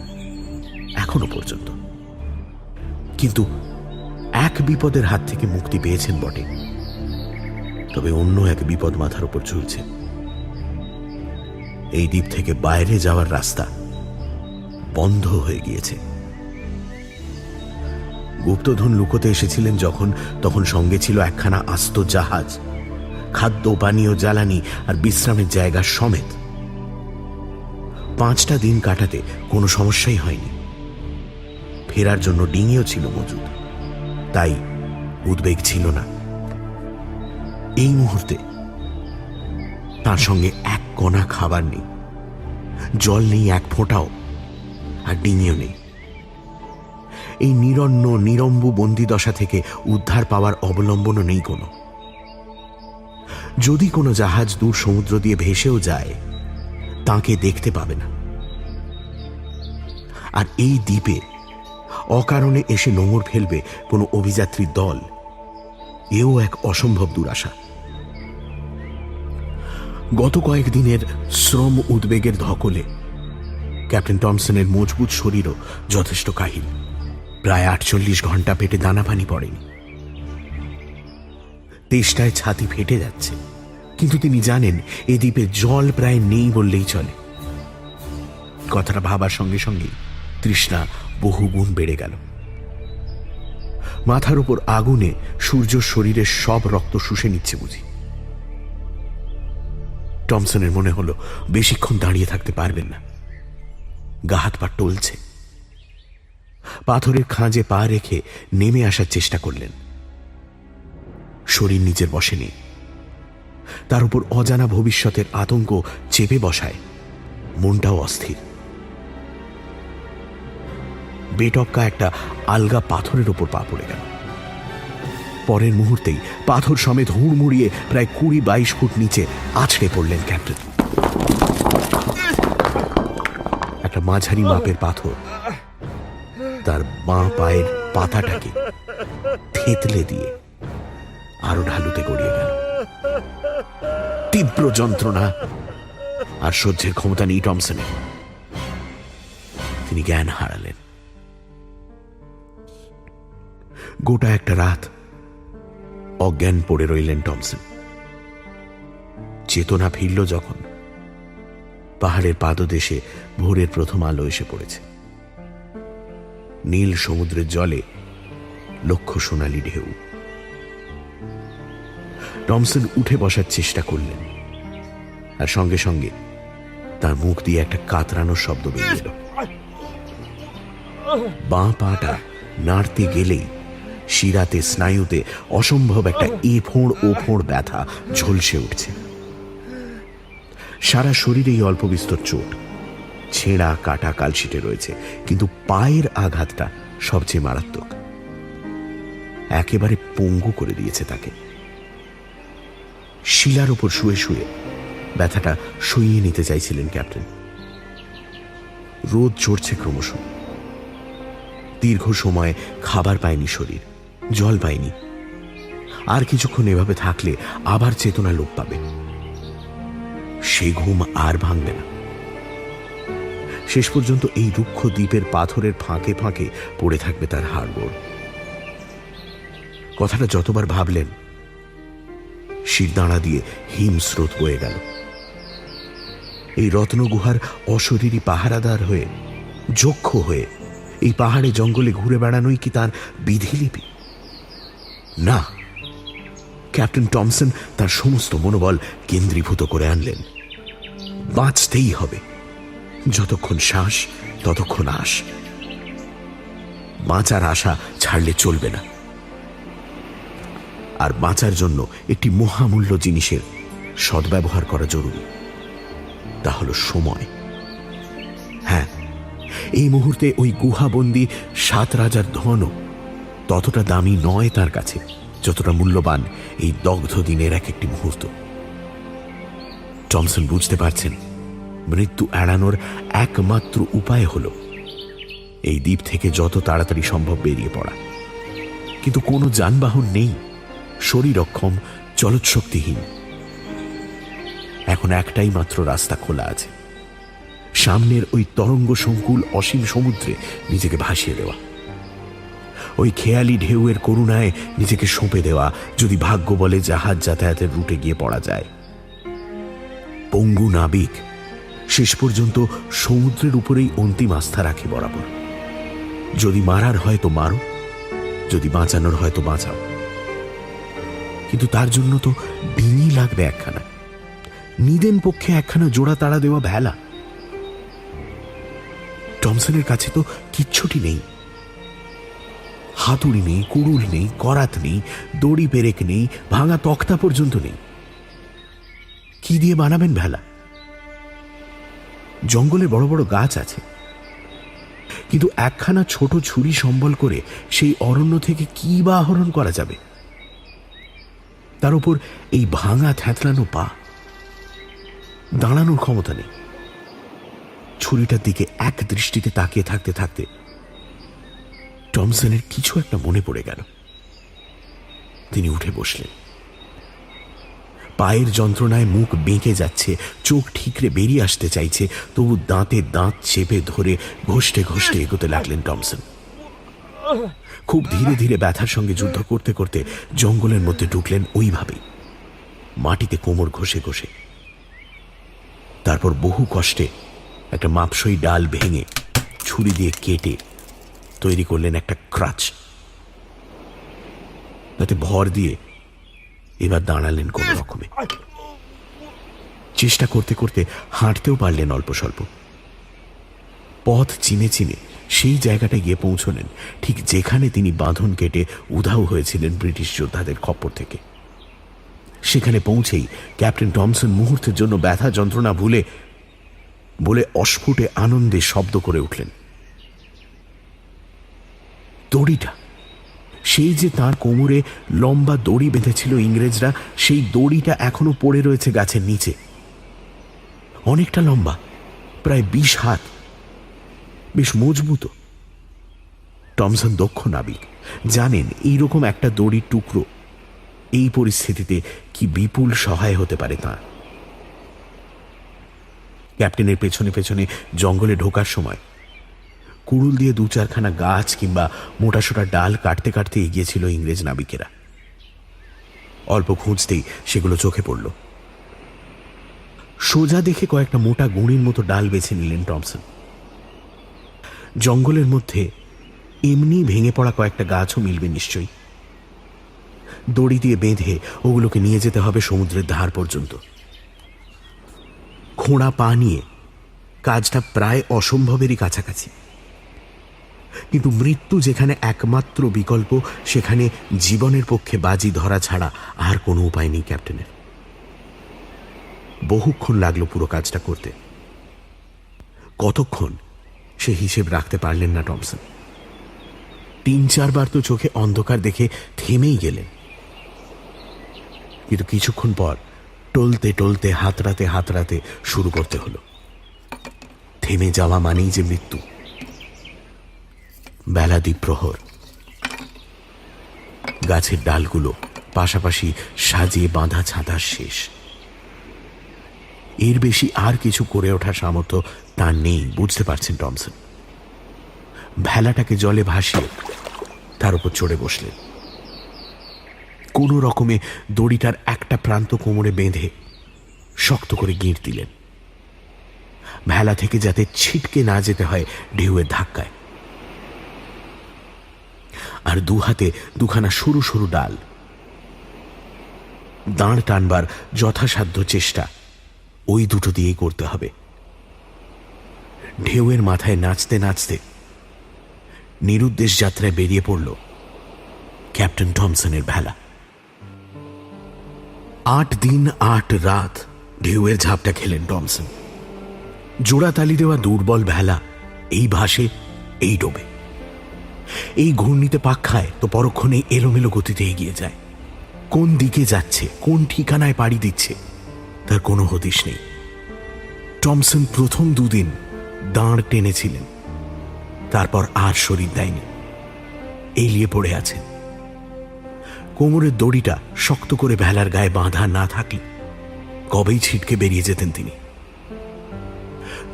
এখনো পর্যন্ত। কিন্তু এক বিপদের হাত থেকে মুক্তি পেয়েছেন বটে, তবে অন্য এক বিপদ মাথার উপর ঝুলছে। এই দ্বীপ থেকে বাইরে যাওয়ার রাস্তা বন্ধ হয়ে গিয়েছে। গুপ্তধন লুকোতে এসেছিলেন যখন, তখন সঙ্গে ছিল একখানা আস্ত জাহাজ, খাদ্য, পানীয়, জ্বালানি আর বিশ্রামের জায়গা সমেত। 5টা দিন কাটাতে কোনো সমস্যাই হয়নি। ফেরার জন্য ডিঙিও ছিল মজুদ, তাই উদ্বেগ ছিল না। এই মুহূর্তে তার সঙ্গে এক কণা খাবার নেই, জল নেই এক ফোঁটাও, আর ডিঙিও নেই। এই নিরন্ন নিরম্বু বন্দিদশা থেকে উদ্ধার পাওয়ার অবলম্বনও নেই কোনো। যদি কোনো জাহাজ দূর সমুদ্র দিয়ে ভেসেও যায়, তাকে দেখতে পাবে না। আর এই দ্বীপে অকারণে এসে নোঙর ফেলবে কোনো অভিযাত্রীর দল, এও এক অসম্ভব দুরাশা। গত কয়েকদিনের শ্রম উদ্বেগের ধকলে ক্যাপ্টেন টমসনের মজবুত শরীরও যথেষ্ট কাহিল। প্রায় 48 ঘন্টা পেটে দানা পানি পড়েনি। তেষ্টায় ছাতি ফেটে যাচ্ছে, কিন্তু তিনি জানেন এ দ্বীপে জল প্রায় নেই বললেই চলে। কথাটা ভাবার সঙ্গে সঙ্গে তৃষ্ণা বহুগুণ বেড়ে গেল। মাথার উপর আগুনে সূর্য শরীরের সব রক্ত শুষে নিচ্ছে বুঝি। টমসনের মনে হলো বেশিক্ষণ দাঁড়িয়ে থাকতে পারবেন না। গা হাত পা টলছে। পাথরের খাঁজে পা রেখে নেমে আসার চেষ্টা করলেন। শরীর নিজের বশে নেই। তার উপর অজানা ভবিষ্যতের আতঙ্ক চেপে বসায়, মনটাও অস্থির। বেটক্কা একটা আলগা পাথরের উপর পা পড়ে গেল। পরের মুহূর্তেই পাথর সমেত হুড়মুড়িয়ে প্রায় 20-22 ফুট নিচে আছড়ে পড়লেন ক্যাপ্টেন। একটা মাঝারি মাপের পাথর তার বাঁ পায়ের পাতাটাকে থেতলে দিয়ে আরো ঢালুতে গড়িয়ে গেল। তীব্র যন্ত্রণা আর সহ্যের ক্ষমতা নেই টমসনের। তিনি জ্ঞান হারালেন। গোটা একটা রাত অজ্ঞান পড়ে রইলেন টমসন। চেতনা ফিরল যখন, পাহাড়ের পাদদেশে ভোরের প্রথম আলো এসে পড়েছে। নীল সমুদ্রের জলে লক্ষ সোনালি ঢেউ। টমসন উঠে বসার চেষ্টা করলেন, আর সঙ্গে সঙ্গে তার মুখ দিয়ে একটা কাতরানোর শব্দ বেরিয়ে এলো। বাঁ পাটা নাড়তে গেলেই শিরাতে, স্নায়ুতে অসম্ভব একটা এফোঁড় ওফোঁড় ব্যথা ঝলসে উঠছে। সারা শরীরেই অল্প বিস্তর চোট, ছেঁড়া কাটা কালশিটে রয়েছে, কিন্তু পায়ের আঘাতটা সবচেয়ে মারাত্মক। একেবারে পঙ্গু করে দিয়েছে তাকে। শিলার উপর শুয়ে শুয়ে ব্যথাটা সইয়ে নিতে চাইছিলেন ক্যাপ্টেন। রোদ চড়ছে ক্রমশ। দীর্ঘ সময় খাবার পায়নি শরীর, জল পায়নি। আর কিছুক্ষণ এভাবে থাকলে আবার চেতনা লোপ পাবে। সে ঘুম আর ভাঙবে না। শেষ পর্যন্ত এই রুক্ষ দ্বীপের পাথরের ফাঁকে ফাঁকে পড়ে থাকবে তার হাড়গোড়। কথাটা যতবার ভাবলেন, শিরদাঁড়া দিয়ে হিমস্রোত বয়ে গেল। এই রত্নগুহার অশরীরী পাহারাদার হয়ে, যক্ষ হয়ে এই পাহাড়ে জঙ্গলে ঘুরে বেড়ানোই কি তার বিধিলিপি? না, ক্যাপ্টেন টমসন তার সমস্ত মনোবল কেন্দ্রীভূত করে আনলেন। বাঁচতেই হবে। যতক্ষণ শ্বাস ততক্ষণ আশ। বাঁচার আশা ছাড়লে চলবে না। আর বাঁচার জন্য একটি মহামূল্য জিনিসের সদ্ব্যবহার করা জরুরি, তা হলো সময়। হ্যাঁ, এই মুহূর্তে ওই গুহাবন্দী 7 রাজার ধনও ততটা দামি নয় তার কাছে যতটা মূল্যবান এই দগ্ধ দিনের এক একটি মুহূর্ত। টমসন বুঝতে পারছেন, মৃত্যু এড়ানোর একমাত্র উপায় হলো এই দ্বীপ থেকে যত তাড়াতাড়ি সম্ভব বেরিয়ে পড়া। কিন্তু কোনো যানবাহন নেই, শরীর অক্ষম, চলৎশক্তিহীন। এখন একটাই মাত্র রাস্তা খোলা আছে, সামনের ওই তরঙ্গ সংকুল অসীম সমুদ্রে নিজেকে ভাসিয়ে দেওয়া, ওই খেয়ালি ঢেউয়ের করুণায় নিজেকে সঁপে দেওয়া, যদি ভাগ্য বলে জাহাজ যাতায়াতের রুটে গিয়ে পড়া যায়। পঙ্গু নাবিক শেষ পর্যন্ত সমুদ্রের উপরেই অন্তিম আস্থা রাখে বরাবর। যদি মারার হয় তো মারো, যদি বাঁচানোর হয় তো বাঁচাও, কিন্তু তার জন্য তো ডিঙি লাগবে একখানা, নিদেন পক্ষে একখানা জোড়া তাড়া দেওয়া ভেলা। টমসনের কাছে তো কিচ্ছুটি নেই, হাতুড়ি নেই, কুড়ুল নেই, করাত নেই, দড়ি পেরেক নেই, ভাঙা তক্তা পর্যন্ত নেই। কি দিয়ে বানাবেন ভেলা? জঙ্গলে বড় বড় গাছ আছে, কিন্তু একখানা ছোট ছুরি সম্বল করে সেই অরণ্য থেকে কি বা আহরণ করা যাবে? তার উপর এই ভাঙা থ্যাতলানো পা, দাঁড়ানোর ক্ষমতা নেই। ছুরিটার দিকে এক দৃষ্টিতে তাকিয়ে থাকতে থাকতে টমসনের কিছু একটা মনে পড়ে গেল। তিনি উঠে বসলেন। পায়ের যন্ত্রণায় মুখ বেঁকে যাচ্ছে, চোখ ঠিকরে বেরিয়ে আসতে চাইছে, তবু দাঁতে দাঁত চেপে ধরে ঘষতে ঘষতে এগোতে লাগলেন টমসন। খুব ধীরে ধীরে ব্যথার সঙ্গে যুদ্ধ করতে করতে জঙ্গলের মধ্যে ঢুকলেন ওইভাবেই, মাটিতে কোমর ঘষে ঘষে। তারপর বহু কষ্টে একটা মাপসই ডাল ভেঙে ছুরি দিয়ে কেটে তৈরি করলেন একটা ক্রাচ। তাতে ভর দিয়ে এবার দাঁড়ালেন কোন রকমে। চেষ্টা করতে করতে হাঁটতেও পারলেন অল্প স্বল্প। পথ চিনে চিনে সেই জায়গাটায় গিয়ে পৌঁছলেন ঠিক যেখানে তিনি বাঁধন কেটে উধাও হয়েছিলেন ব্রিটিশ যোদ্ধাদের খপ্পর থেকে। সেখানে পৌঁছেই ক্যাপ্টেন টমসন মুহূর্তের জন্য ব্যথা যন্ত্রণা ভুলে বলে অস্ফুটে আনন্দে শব্দ করে উঠলেন, দড়িটা! সেই যে তার কোমরে লম্বা দড়ি বেঁধেছিল ইংরেজরা, সেই দড়িটা এখনো পড়ে রয়েছে গাছের নিচে। অনেকটা লম্বা, প্রায় 20 হাত, বেশ মজবুত। টমসন দক্ষ নাবিক, জানেন এইরকম একটা দড়ির টুকরো এই পরিস্থিতিতে কি বিপুল সহায় হতে পারে তাঁর। ক্যাপ্টেনের পেছনে পেছনে জঙ্গলে ঢোকার সময় কুড়ুল দিয়ে 2-4খানা গাছ কিংবা মোটাসোটা ডাল কাটতে কাটতে এগিয়েছিল ইংরেজ নাবিকেরা। অল্প খুঁজতেই সেগুলো চোখে পড়ল। সোজা দেখে কয়েকটা মোটা গুঁড়ির মতো ডাল বেছে নিলেন টমসন। জঙ্গলের মধ্যে এমনি ভেঙে পড়া কয়েকটা গাছও মিলবে নিশ্চয়ই। দড়ি দিয়ে বেঁধে ওগুলোকে নিয়ে যেতে হবে সমুদ্রের ধার পর্যন্ত। খোঁড়া পা নিয়ে কাজটা প্রায় অসম্ভবেরই কাছাকাছি, কিন্তু মৃত্যু যেখানে একমাত্র বিকল্প, সেখানে জীবনের পক্ষে বাজি ধরা ছাড়া আর কোনো উপায় নেই ক্যাপ্টেনের। বহুক্ষণ লাগলো পুরো কাজটা করতে। কতক্ষণ সে হিসেব রাখতে পারলেন না টমসন। 3-4 বার তো চোখে অন্ধকার দেখে থেমেই গেলেন, কিন্তু কিছুক্ষণ পর টলতে টলতে হাতড়াতে হাতড়াতে শুরু করতে হলো। থেমে যাওয়া মানেই যে মৃত্যু। বেলা দ্বিপ্রহর। গাছের ডালগুলো পাশাপাশি সাজিয়ে বাঁধা ছাঁদার শেষ। এর বেশি আর কিছু করে ওঠার সামর্থ্য তার নেই, বুঝতে পারছেন টমসন। ভেলাটাকে জলে ভাসিয়ে তার উপর চড়ে বসলেন। কোনো রকমে দড়িটার একটা প্রান্ত কোমরে বেঁধে শক্ত করে গিঁট দিলেন, ভেলা থেকে যাতে ছিটকে না যেতে হয় ঢেউয়ের ধাক্কায়। আর 2 হাতে 2খানা সরু সরু ডাল। দাঁড় টানবার যথাসাধ্য চেষ্টা ওই দুটো দিয়েই করতে হবে। ঢেউয়ের মাথায় নাচতে নাচতে নিরুদ্দেশ যাত্রায় বেরিয়ে পড়ল ক্যাপ্টেন টমসনের ভেলা। 8 দিন 8 রাত ঢেউয়ের ঝাপটা খেলেন টমসন। জোড়াতালি দেওয়া দুর্বল ভেলা এই ভাসে, এই ডোবে, এই ঘূর্ণিতে পাক খায় তো পরক্ষণেই এলোমেলো গতিতে এগিয়ে যায়। কোন দিকে যাচ্ছে, কোন ঠিকানায় পাড়ি দিচ্ছে তার কোনো হদিশ নেই। টমসন প্রথম 2 দিন দাঁড় টেনেছিলেন, তারপর আর শরীর দেয়নি, এলিয়ে পড়ে আছেন। কোমরের দড়িটা শক্ত করে ভেলার গায়ে বাঁধা না থাকলে কবেই ছিটকে বেরিয়ে যেতেন তিনি।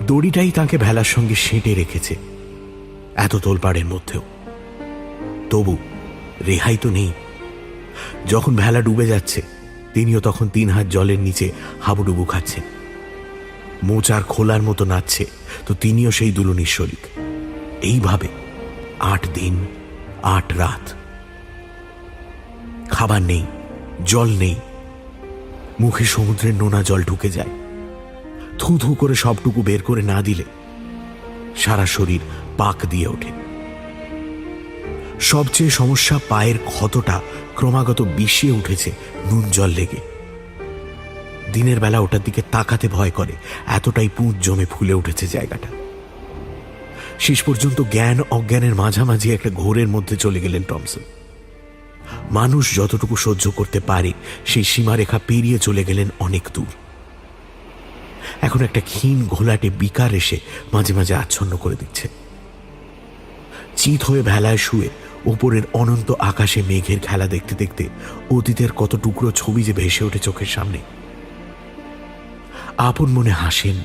দড়িটাই তাকে ভেলার সঙ্গে সেঁটে রেখেছে এত তোলপাড়ের মধ্যেও। তবু রেহাই তো নেই। যখন ভেলা ডুবে যাচ্ছে তিনিও তখন 3 হাত জলের নিচে হাবুডুবু খাচ্ছেন। মোচার খোলার মতো নাচছে তো তিনিও সেই দুলুনির শরিক। এইভাবে 8 দিন 8 রাত। খাবার নেই, জল নেই, মুখে সমুদ্রের নোনা জল ঢুকে যায়। থু থু করে সবটুকু বের করে না দিলে সারা শরীর পাক দিয়ে ওঠে। সবচেয়ে সমস্যা, পায়ের ক্ষতটা ক্রমাগত বিষিয়ে উঠেছে নুন জল লেগে। দিনের বেলা ওটার দিকে তাকাতে ভয় করে, এতটাই পুঁজ জমে ফুলে উঠেছে জায়গাটা। শেষ পর্যন্ত জ্ঞান অজ্ঞানের মাঝামাঝি একটা ঘোরের মধ্যে চলে গেলেন টমসন। মানুষ যতটুকু সহ্য করতে পারে সেই সীমারেখা পেরিয়ে চলে গেলেন অনেক দূর। এখন একটা ক্ষীণ ঘোলাটে বিকার এসে মাঝে মাঝে আচ্ছন্ন করে দিচ্ছে। চিত হয়ে ভেলায় শুয়ে ওপরের অনন্ত আকাশে মেঘের খেলা দেখতে দেখতে অতীতের কত টুকরো ছবি যে ভেসে ওঠে চোখের সামনে। আপন মনে হাসেন,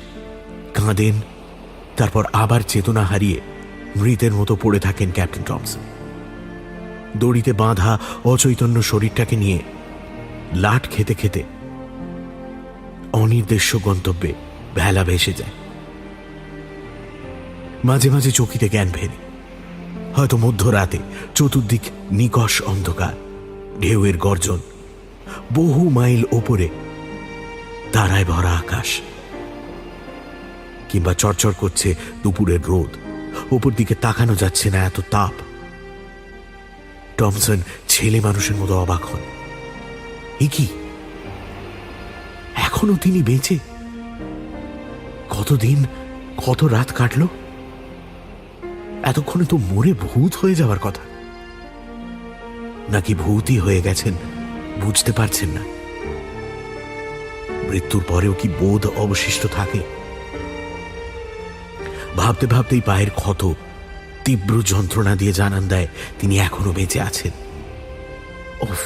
কাঁদেন, তারপর আবার চেতনা হারিয়ে মৃতের মতো পড়ে থাকেন ক্যাপ্টেন টমসন। দড়িতে বাঁধা অচৈতন্য শরীরটাকে নিয়ে লাট খেতে খেতে অনির্দেশ্য গন্তব্যে ভেলা ভেসে যায়। মাঝে মাঝে চকিতে জ্ঞান ফেরে। হয়তো মধ্যরাতে চতুর্দিক নিকষ অন্ধকার, ঢেউয়ের গর্জন, বহু মাইল ওপরে তারায় ভরা আকাশ, কিংবা চড়চড় করছে দুপুরের রোদ, ওপর দিকে তাকানো যাচ্ছে না, এত তাপ। টমসন ছেলে মানুষের মতো অবাক হন। এ কি, এখনো তিনি বেঁচে? কতদিন, কত রাত কাটল? এতক্ষণে তো মরে ভূত হয়ে যাওয়ার কথা। নাকি ভূতই হয়ে গেছেন, বুঝতে পারছেন না। মৃত্যুর পরেও কি বোধ অবশিষ্ট থাকে? ভাবতে ভাবতেই পায়ের ক্ষত তীব্র যন্ত্রণা দিয়ে জানান দেয় তিনি এখনো বেঁচে আছেন। উফ,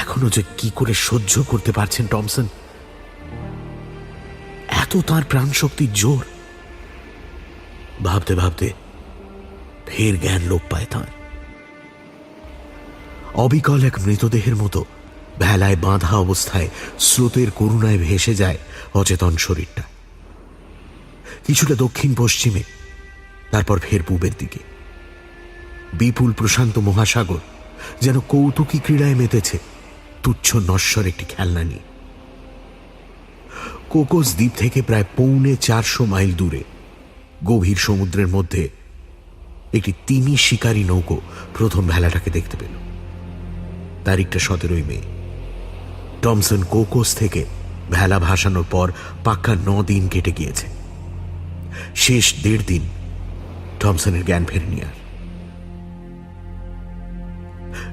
এখনো যে কি করে সহ্য করতে পারছেন টমসন? এত তার প্রাণ শক্তির জোর। ভাবতে ভাবতে ফের জ্ঞান লোপ পায় তাঁর। অবিকল এক মৃতদেহের মতো ভেলায় বাঁধা অবস্থায় স্রোতের করুণায় ভেসে যায় অচেতন শরীরটা। কিছুটা দক্ষিণ পশ্চিমে, তারপর ফের পূবের দিকে। বিপুল প্রশান্ত মহাসাগর যেন কৌতুকী ক্রীড়ায় মেতেছে তুচ্ছ নশ্বর একটি খেলনা নিয়ে। কোকোস দ্বীপ থেকে প্রায় 450 মাইল দূরে গভীর সমুদ্রের মধ্যে একটি তিমি শিকারী নৌকো প্রথম ভেলাটাকে দেখতে পেল। তারিখটা 17 মে। টমসন কোকোস থেকে ভেলা ভাসানোর পর পাক্কা 9 দিন কেটে গিয়েছে। শেষ 1.5 দিন টমসনের জ্ঞান ফেরেনি আর।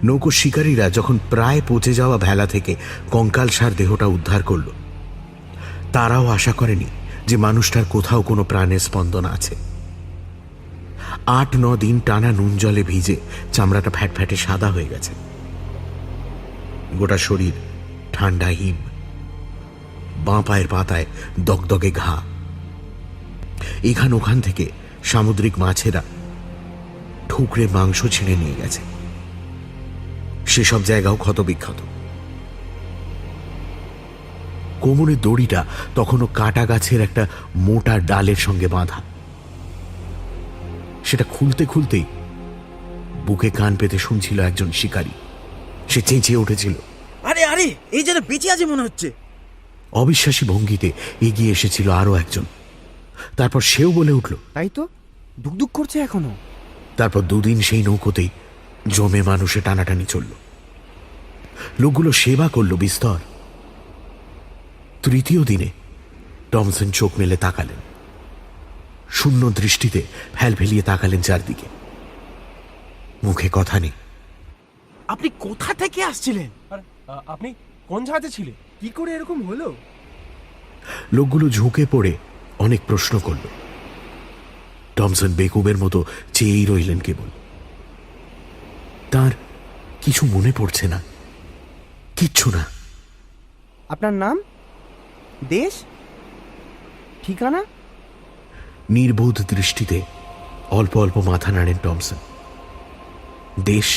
নৌকো শিকারীরা যখন প্রায় পচে যাওয়া ভেলা থেকে কঙ্কালসার দেহটা উদ্ধার করল, তারাও আশা করেনি যে মানুষটার কোথাও কোনো প্রাণের স্পন্দন আছে। 8-9 দিন টানা নুন জলে ভিজে চামড়াটা ফ্যাটফ্যাটে সাদা হয়ে গেছে। গোটা শরীর ঠান্ডা হিম, বাঁ পায়ের পাতায় দগদগে ঘা। এখান ওখান থেকে সামুদ্রিক মাছেরা ঠুকরে মাংস ছিঁড়ে নিয়ে গেছে। সেসব জায়গাও ক্ষতবিক্ষত। কোমরের দড়িটা তখনও কাটা গাছের একটা মোটা ডালের সঙ্গে বাঁধা। সেটা খুলতে খুলতেই বুকে কান পেতে শুনছিল একজন শিকারী। সে চেঁচিয়ে উঠেছিল, আরে আরে, এই যেন বেঁচে আছে মনে হচ্ছে। অবিশ্বাসী ভঙ্গিতে এগিয়ে এসেছিল আরো একজন। তারপর সেও বলে উঠল, তাই তো, দুকদুক করছে এখনো। তারপর 2 দিন সেই নৌকোতেই জমে মানুষে টানাটানি চলল। লোকগুলো সেবা করল বিস্তর। 3য় দিনে টমসন চোখ মেলে তাকালেন। শূন্য দৃষ্টিতে ফেলিয়ে তাকালেন চারদিকে। মুখে কথা নেই। আপনি কোথা থেকে আসছিলেন? আপনি কোন জাহাজে ছিলেন? কি করে এরকম হলো? লোকগুলো ঝুঁকে পড়ে অনেক প্রশ্ন করল। টমসন বেকুবের মতো চেয়েই রইলেন কেবল। তার কিছু মনে পড়ছে না, কিচ্ছু না। আপনার নাম, দেশ, ঠিকানা? নির্বোধ দৃষ্টিতে অল্প অল্প মাথা নাড়েন টমসন। দেশ,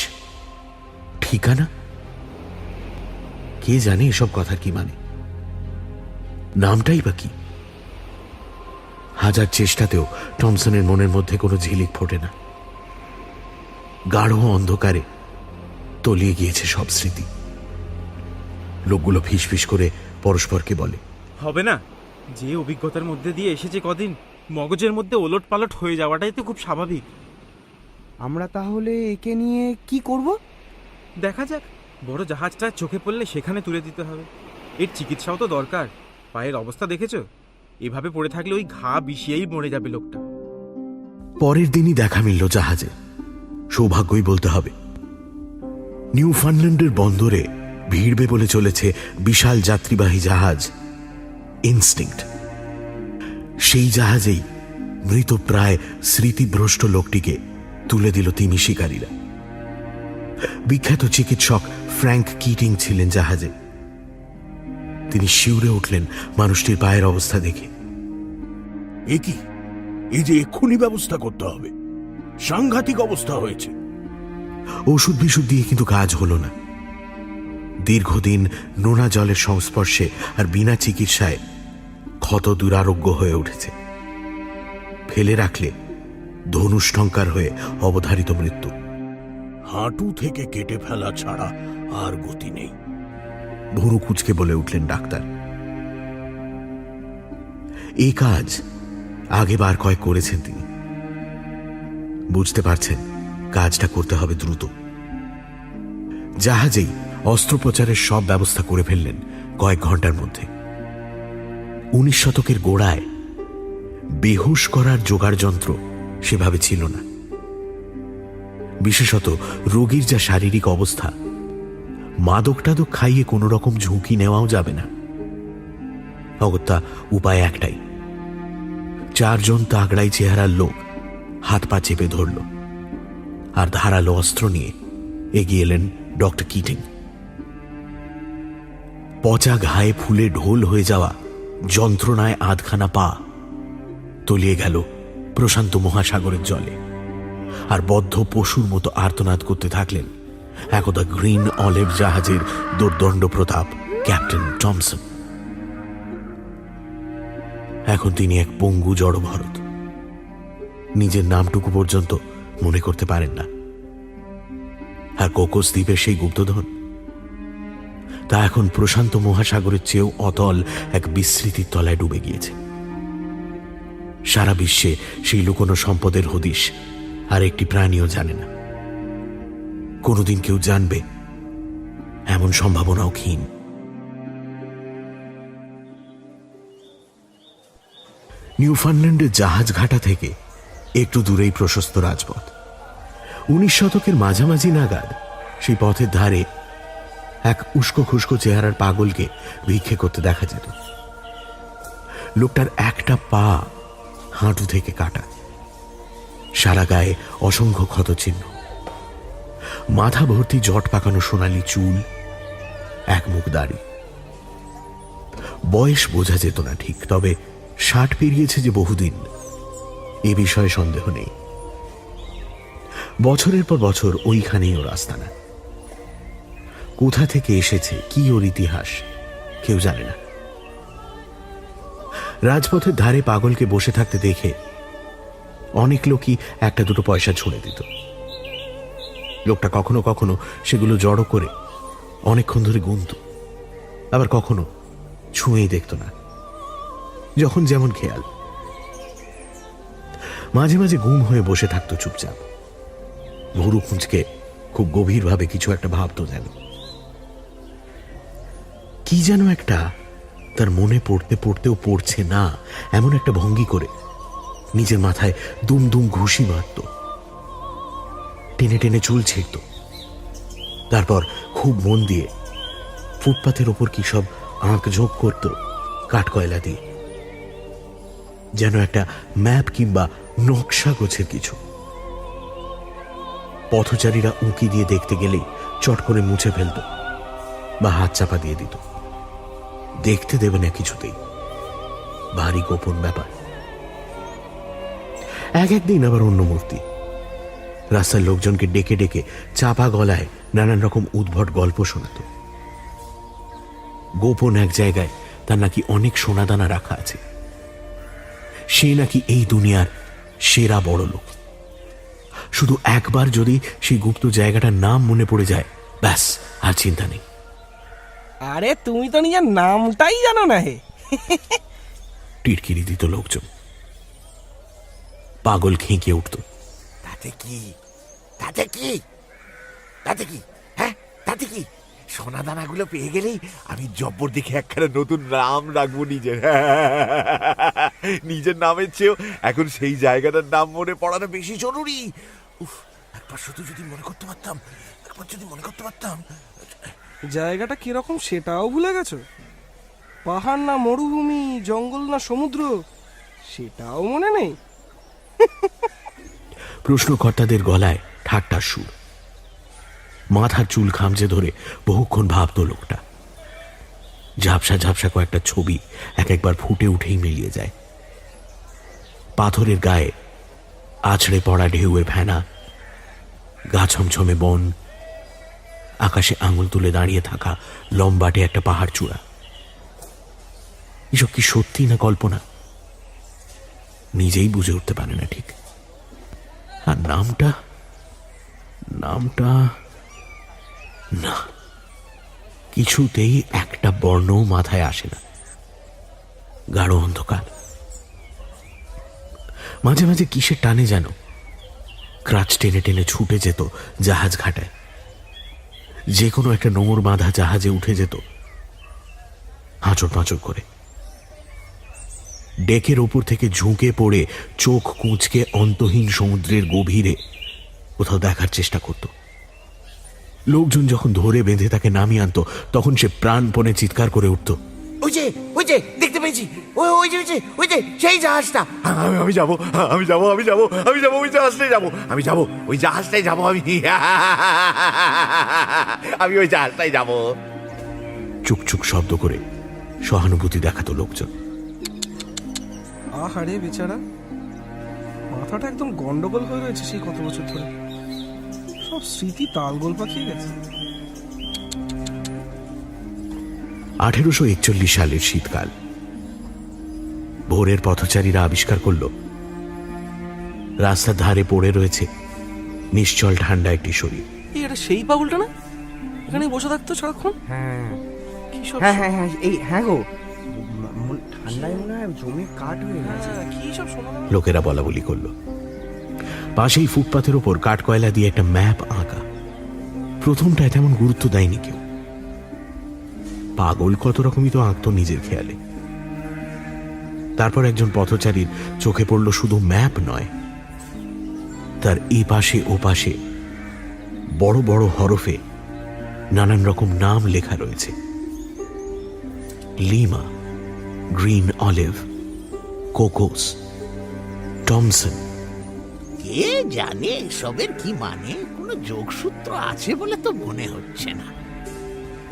ঠিকানা, কে জানে এসব কথার কি মানে? নামটাই বা কি? হাজার চেষ্টাতেও টমসনের মনের মধ্যে কোনো ঝিলিক ফোটে না। গাঢ় অন্ধকারে তলিয়ে গিয়েছে সব স্মৃতি। লোকগুলো ফিসফিস করে পরস্পরকে বলে, হবে না, যে অভিজ্ঞতার মধ্যে দিয়ে এসেছে কদিন, মগজের মধ্যে ওলট পালট হয়ে যাওয়াটাই তো খুব স্বাভাবিক। আমরা তাহলে একে নিয়ে কি করব? দেখা যাক, বড় জাহাজটা চোখে পড়লে সেখানে তুলে দিতে হবে। এর চিকিৎসাও তো দরকার। পায়ের অবস্থা দেখেছো? এভাবে পড়ে থাকলে ওই ঘা বিষিয়েই মরে যাবে লোকটা। পরের দিনই দেখা মিলল জাহাজে। সৌভাগ্যই বলতে হবে। নিউফাউন্ডল্যান্ডের বন্দরে ভিড়বে বলে চলেছে বিশাল যাত্রীবাহী জাহাজ ইনস্টিংক্ট। সেই জাহাজেই মৃতপ্রায় স্মৃতিভ্রষ্ট লোকটিকে তুলে দিল তিমি শিকারীরা। বিখ্যাত চিকিৎসক ফ্র্যাঙ্ক কিটিং ছিলেন জাহাজে। তিনি শিউরে উঠলেন মানুষটির পায়ের অবস্থা দেখে। এ কি? এই যে এক্ষুনি ব্যবস্থা করতে হবে, সাংঘাতিক অবস্থা হয়েছে। ওষুধ বিশুদ্ধ দিয়ে কিন্তু কাজ হলো না। দীর্ঘদিন নোনা জলের সংস্পর্শে আর বিনা চিকিৎসায় ক্ষত দুরারোগ্য হয়ে উঠেছে। ফেলে রাখলে ধনুষ্টঙ্কার হয়ে অবধারিত মৃত্যু। হাঁটু থেকে কেটে ফেলা ছাড়া আর গতি নেই, ভুরু কুচকে বলে উঠলেন ডাক্তার। এই কাজ আগেবার কয়েক করেছেন তিনি। বুঝতে পারছেন কাজটা করতে হবে দ্রুত। জাহাজেই অস্ত্রোপচারের সব ব্যবস্থা করে ফেললেন কয়েক ঘন্টার মধ্যে। 19 শতকের গোড়ায় বেহুশ করার জোগাড় যন্ত্র সেভাবে ছিল না। বিশেষত রোগীর যা শারীরিক অবস্থা, মাদক টাদক খাইয়ে কোনো রকম ঝুঁকি নেওয়াও যাবে না। অগত্যা উপায় একটাই। 4 জন তাগড়াই চেহারার লোক হাত পা চেপে ধরল, আর ধারালো অস্ত্র নিয়ে এগিয়ে এলেন ডক্টর কিটিং। পচা ঘায়ে ফুলে ঢোল হয়ে যাওয়া যন্ত্রণায় আধখানা পা তলিয়ে গেল প্রশান্ত মহাসাগরের জলে, আর বদ্ধ পশুর মতো আর্তনাদ করতে থাকলেন একদা গ্রিন অলিভ জাহাজের দুর্দণ্ড প্রতাপ ক্যাপ্টেন টমসন। এখন তিনি এক পঙ্গু জড়ভরত, নিজের নামটুকু পর্যন্ত মনে করতে পারেন না। আর কোকোস দ্বীপের সেই গুপ্তধন, তা এখন প্রশান্ত মহাসাগরের চেয়েও অতল এক বিস্মৃতির তলায় ডুবে গিয়েছে। সারা বিশ্বে সেই লুকোনো সম্পদের হদিশ আর একটি প্রাণীও জানে না। কোনোদিন কেউ জানবে এমন সম্ভাবনাও ক্ষীণ। নিউফাউন্ডল্যান্ডের জাহাজ ঘাটা থেকে একটু দূরেই প্রশস্ত রাজপথ। 19 শতকের মাঝামাঝি নাগাদ সেই পথের ধারে এক উস্কো খুস্কো চেহারার পাগলকে ভিক্ষে করতে দেখা যেত। লোকটার একটা পা হাঁটু থেকে কাটা, সারা গায়ে অসংখ্য ক্ষতচিহ্ন, মাথা ভর্তি জট পাকানো সোনালি চুল, এক মুখ দাড়ি। বয়স বোঝা যেত না ঠিক, তবে 60 পেরিয়েছে যে বহুদিন, এ বিষয়ে সন্দেহ নেই। বছরের পর বছর ওইখানেই ওর আস্তানা। কোথা থেকে এসেছে, কি ওর ইতিহাস, কেউ জানে না। রাজপথের ধারে পাগলকে বসে থাকতে দেখে অনেক লোকই একটা দুটো পয়সা ছুঁড়ে দিত। লোকটা কখনো কখনো সেগুলো জড়ো করে অনেকক্ষণ ধরে গুনত, আবার কখনো ছুঁয়েই দেখত না, যখন যেমন খেয়াল। মাঝে মাঝে গুম হয়ে বসে থাকতো চুপচাপ, ভুরু খুঁজকে খুব গভীরভাবে কিছু একটা ভাবতো যেন। কি যেন একটা তার মনে পড়তে পড়তেও পড়ছে না এমন একটা ভঙ্গি করে নিজের মাথায় দুম দুম ঘুষি মারত, টেনে টেনে চুল ছিঁড়ত। তারপর খুব মন দিয়ে ফুটপাথের ওপর কি সব আঁক ঝোঁক করত কাঠকয়লা দিয়ে, যেন একটা ম্যাপ কিংবা নকশা গোছের কিছু। পথচারীরা উঁকি দিয়ে দেখতে গেলেই চট করে মুছে ফেলত বা হাত চাপা দিয়ে দিত। দেখতে দেবে না কিছুতেই, ভারী গোপন ব্যাপার। একদিন আবার অন্য মূর্তি। রাস্তার লোকজনকে ডেকে ডেকে চাপা গলায় নানান রকম উদ্ভট গল্প শোনাত। গোপন এক জায়গায় তার নাকি অনেক সোনাদানা রাখা আছে। সে নাকি এই দুনিয়ার সেরা বড় লোক। শুধু একবার যদি সেই গুপ্ত জায়গাটার নাম মনে পড়ে যায়, ব্যাস আর চিন্তা নেই। আরে তুমি তো নিজের নামটাই জানো না হে। টিটকিরি দিত লোকজন, পাগল খেঁকিয়ে উঠত। তাতে কি তাতে কি তাতে কি হ্যাঁ তাতে কি সোনাদানাগুলো পেয়ে গেলেই আমি জব্বর দেখে একখানা নতুন নাম রাখবো নিজের। নিজের নামের চেয়েও এখন সেই জায়গাটার নাম মনে পড়ানো বেশি জরুরি। উফ, একবার শুধু যদি মনে করতে পারতাম, একবার যদি মনে করতে পারতাম। জায়গাটা কিরকম সেটাও ভুলে গেছো? পাহাড় না মরুভূমি, জঙ্গল না সমুদ্র, সেটাও মনে নেই? প্রশ্নকর্তাদের গলায় ঠাট্টার সুর। মাথার চুল খামচে ধরে বহুক্ষণ ভাবত লোকটা। ঝাপসা ঝাপসা কয়েকটা ছবি এক একবার ফুটে উঠেই মিলিয়ে যায়। পাথরের গায়ে আছড়ে পড়া ঢেউয়ের ফেনা, গা ছমছমে বন, আকাশে আঙুল তুলে দাঁড়িয়ে থাকা লম্বাটে একটা পাহাড় চূড়া। এসব কি সত্যি না কল্পনা, নিজেই বুঝে উঠতে পারে না ঠিক। আর নামটা নামটা না, কিছুতেই একটা বর্ণ মাথায় আসে না। গাঢ় অন্ধকার। মাঝে মাঝে কিসের টানে যেন ক্রাচ টেনে টেনে ছুটে যেত জাহাজ ঘাটায়। যে কোনো একটা নোঙর বাঁধা জাহাজে উঠে যেত হাঁচড় পাঁচড় করে। ডেকের ওপর থেকে ঝুঁকে পড়ে চোখ কুঁচকে অন্তহীন সমুদ্রের গভীরে কোথাও দেখার চেষ্টা করত। লোকজন যখন ধরে বেঁধে তাকে নামিয়ে আনত, তখন সে প্রাণপণে চিৎকার করে উঠত, ওই যে দেখতে পেয়েছি, ওই যে সেই জাহাজটা। আমি যাবো ওই জাহাজটাই যাবো, ওই জাহাজটাই যাবো, আমি ওই জাহাজটাই যাবো। চুকচুক শব্দ করে সহানুভূতি দেখাতো লোকজন। আহারে বেচারা, মাথাটা একদম গন্ডগোল হয়ে রয়েছে সেই কত বছর ধরে। সব স্মৃতি তালগোল পাকিয়ে গেছে। 1841 সালের শীতকাল। ভোরের পথচারীরা আবিষ্কার করল রাস্তার ধারে পড়ে রয়েছে নিশ্চল ঠান্ডা একটি শরীর। এটা সেই পাগলটা না, এখানে বসে থাকতো সারাক্ষণ? হ্যাঁ হ্যাঁ এই হ্যাঁ গো, ঠান্ডায় মনে হয় জমি কাঠ হয়ে গেছে। কি সব শোনা? লোকেরা বলা বলি করল। পাশেই ফুটপাথের ওপর কাঠ কয়লা দিয়ে একটা ম্যাপ আঁকা। প্রথমটায় তেমন গুরুত্ব দেয়নি কেউ। পাগল কত রকমই তো আঁকতো নিজের খেয়ালে। তারপর একজন পথচারীর চোখে পড়ল শুধু ম্যাপ নয়, তার এই পাশে ও পাশে বড় বড় হরফে নানান রকম নাম লেখা রয়েছে। Lima, green olive, Cocos, Thomson. কে জানে এসবের কি মানে? কোনো যোগসূত্র আছে বলে তো মনে হচ্ছে না।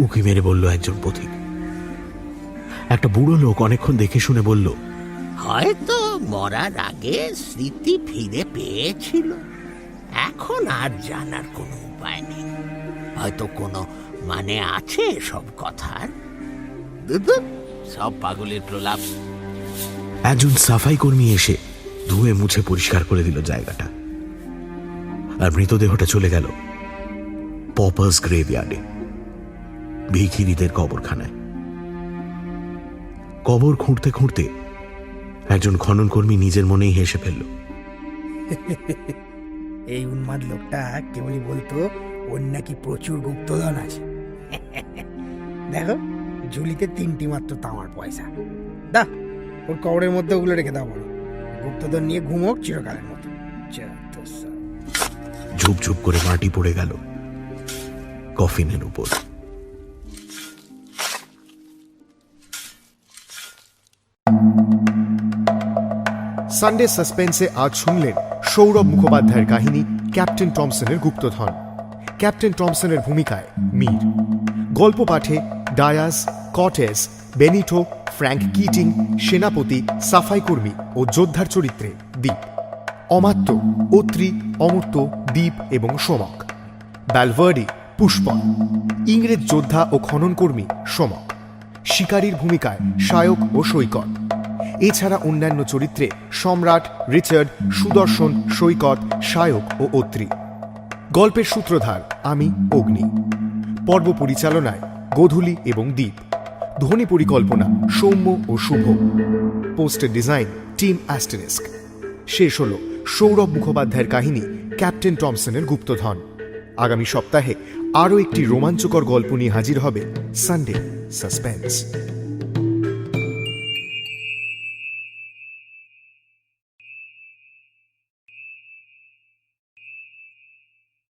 উকি মেরে বলল একজন পথিক। একটা বুড়ো লোক অনেকক্ষণ দেখে শুনে বলল, হয়তো মরার আগে স্মৃতি ফিরে পেয়েছিল, এখন আর জানার কোনো উপায় নেই। হয়তো কোনো মানে আছে সব কথার। সব পাগলের প্রলাপ। একজন সাফাই কর্মী এসে ধুয়ে মুছে পরিষ্কার করে দিল জায়গাটা, আর মৃতদেহটা চলে গেল পপার্স গ্রেভইয়ার্ডে, ভিখিরিদের কবরখানায়। কবর খুঁড়তে খুঁড়তে একজন খনন কর্মী নিজের মনেই হেসে ফেলল। এই উন্মাদ লোকটা কেবলই বলতো ওর নাকি প্রচুর গুপ্তধন আছে। দেখো, ঝুলিতে 3টি মাত্র তামার পয়সা। দা, ওর কবরের মধ্যে ওগুলো রেখে দাও, বলো গুপ্তধন নিয়ে ঘুমোক চিরকালের মতো। ঝুপঝুপ করে মাটি পড়ে গেল কফিনের উপর। সানডে সাসপেন্সে আজ শুনলেন সৌরভ মুখোপাধ্যায়ের কাহিনী ক্যাপ্টেন টমসনের গুপ্তধন। ক্যাপ্টেন টমসনের ভূমিকায় মীর। গল্প পাঠে ডায়াস, কটেস, বেনিটো, ফ্র্যাঙ্ক কিটিং, সেনাপতি, সাফাই কর্মী ও যোদ্ধার চরিত্রে দ্বীপ। অমাত্য, অত্রি, অমর্ত্য, দ্বীপ এবং সোমক। ব্যালভার্ডি পুষ্পক, ইংরেজ যোদ্ধা ও খননকর্মী সোমক। শিকারীর ভূমিকায় শায়ক ও সৈকত। এছাড়া অন্যান্য চরিত্রে সম্রাট, রিচার্ড, সুদর্শন, সৈকত, শায়ক ও অত্রি। গল্পের সূত্রধার আমি, অগ্নি। পর্ব পরিচালনায় গোধূলি এবং দ্বীপ। ধ্বনি পরিকল্পনা সৌম্য ও Shubho. Poster design team asterisk. শেষ হল সৌরভ মুখোপাধ্যায়ের কাহিনী ক্যাপ্টেন টমসনের গুপ্তধন। আগামী সপ্তাহে আরও একটি রোমাঞ্চকর গল্প নিয়ে হাজির হবে সানডে সাসপেন্স।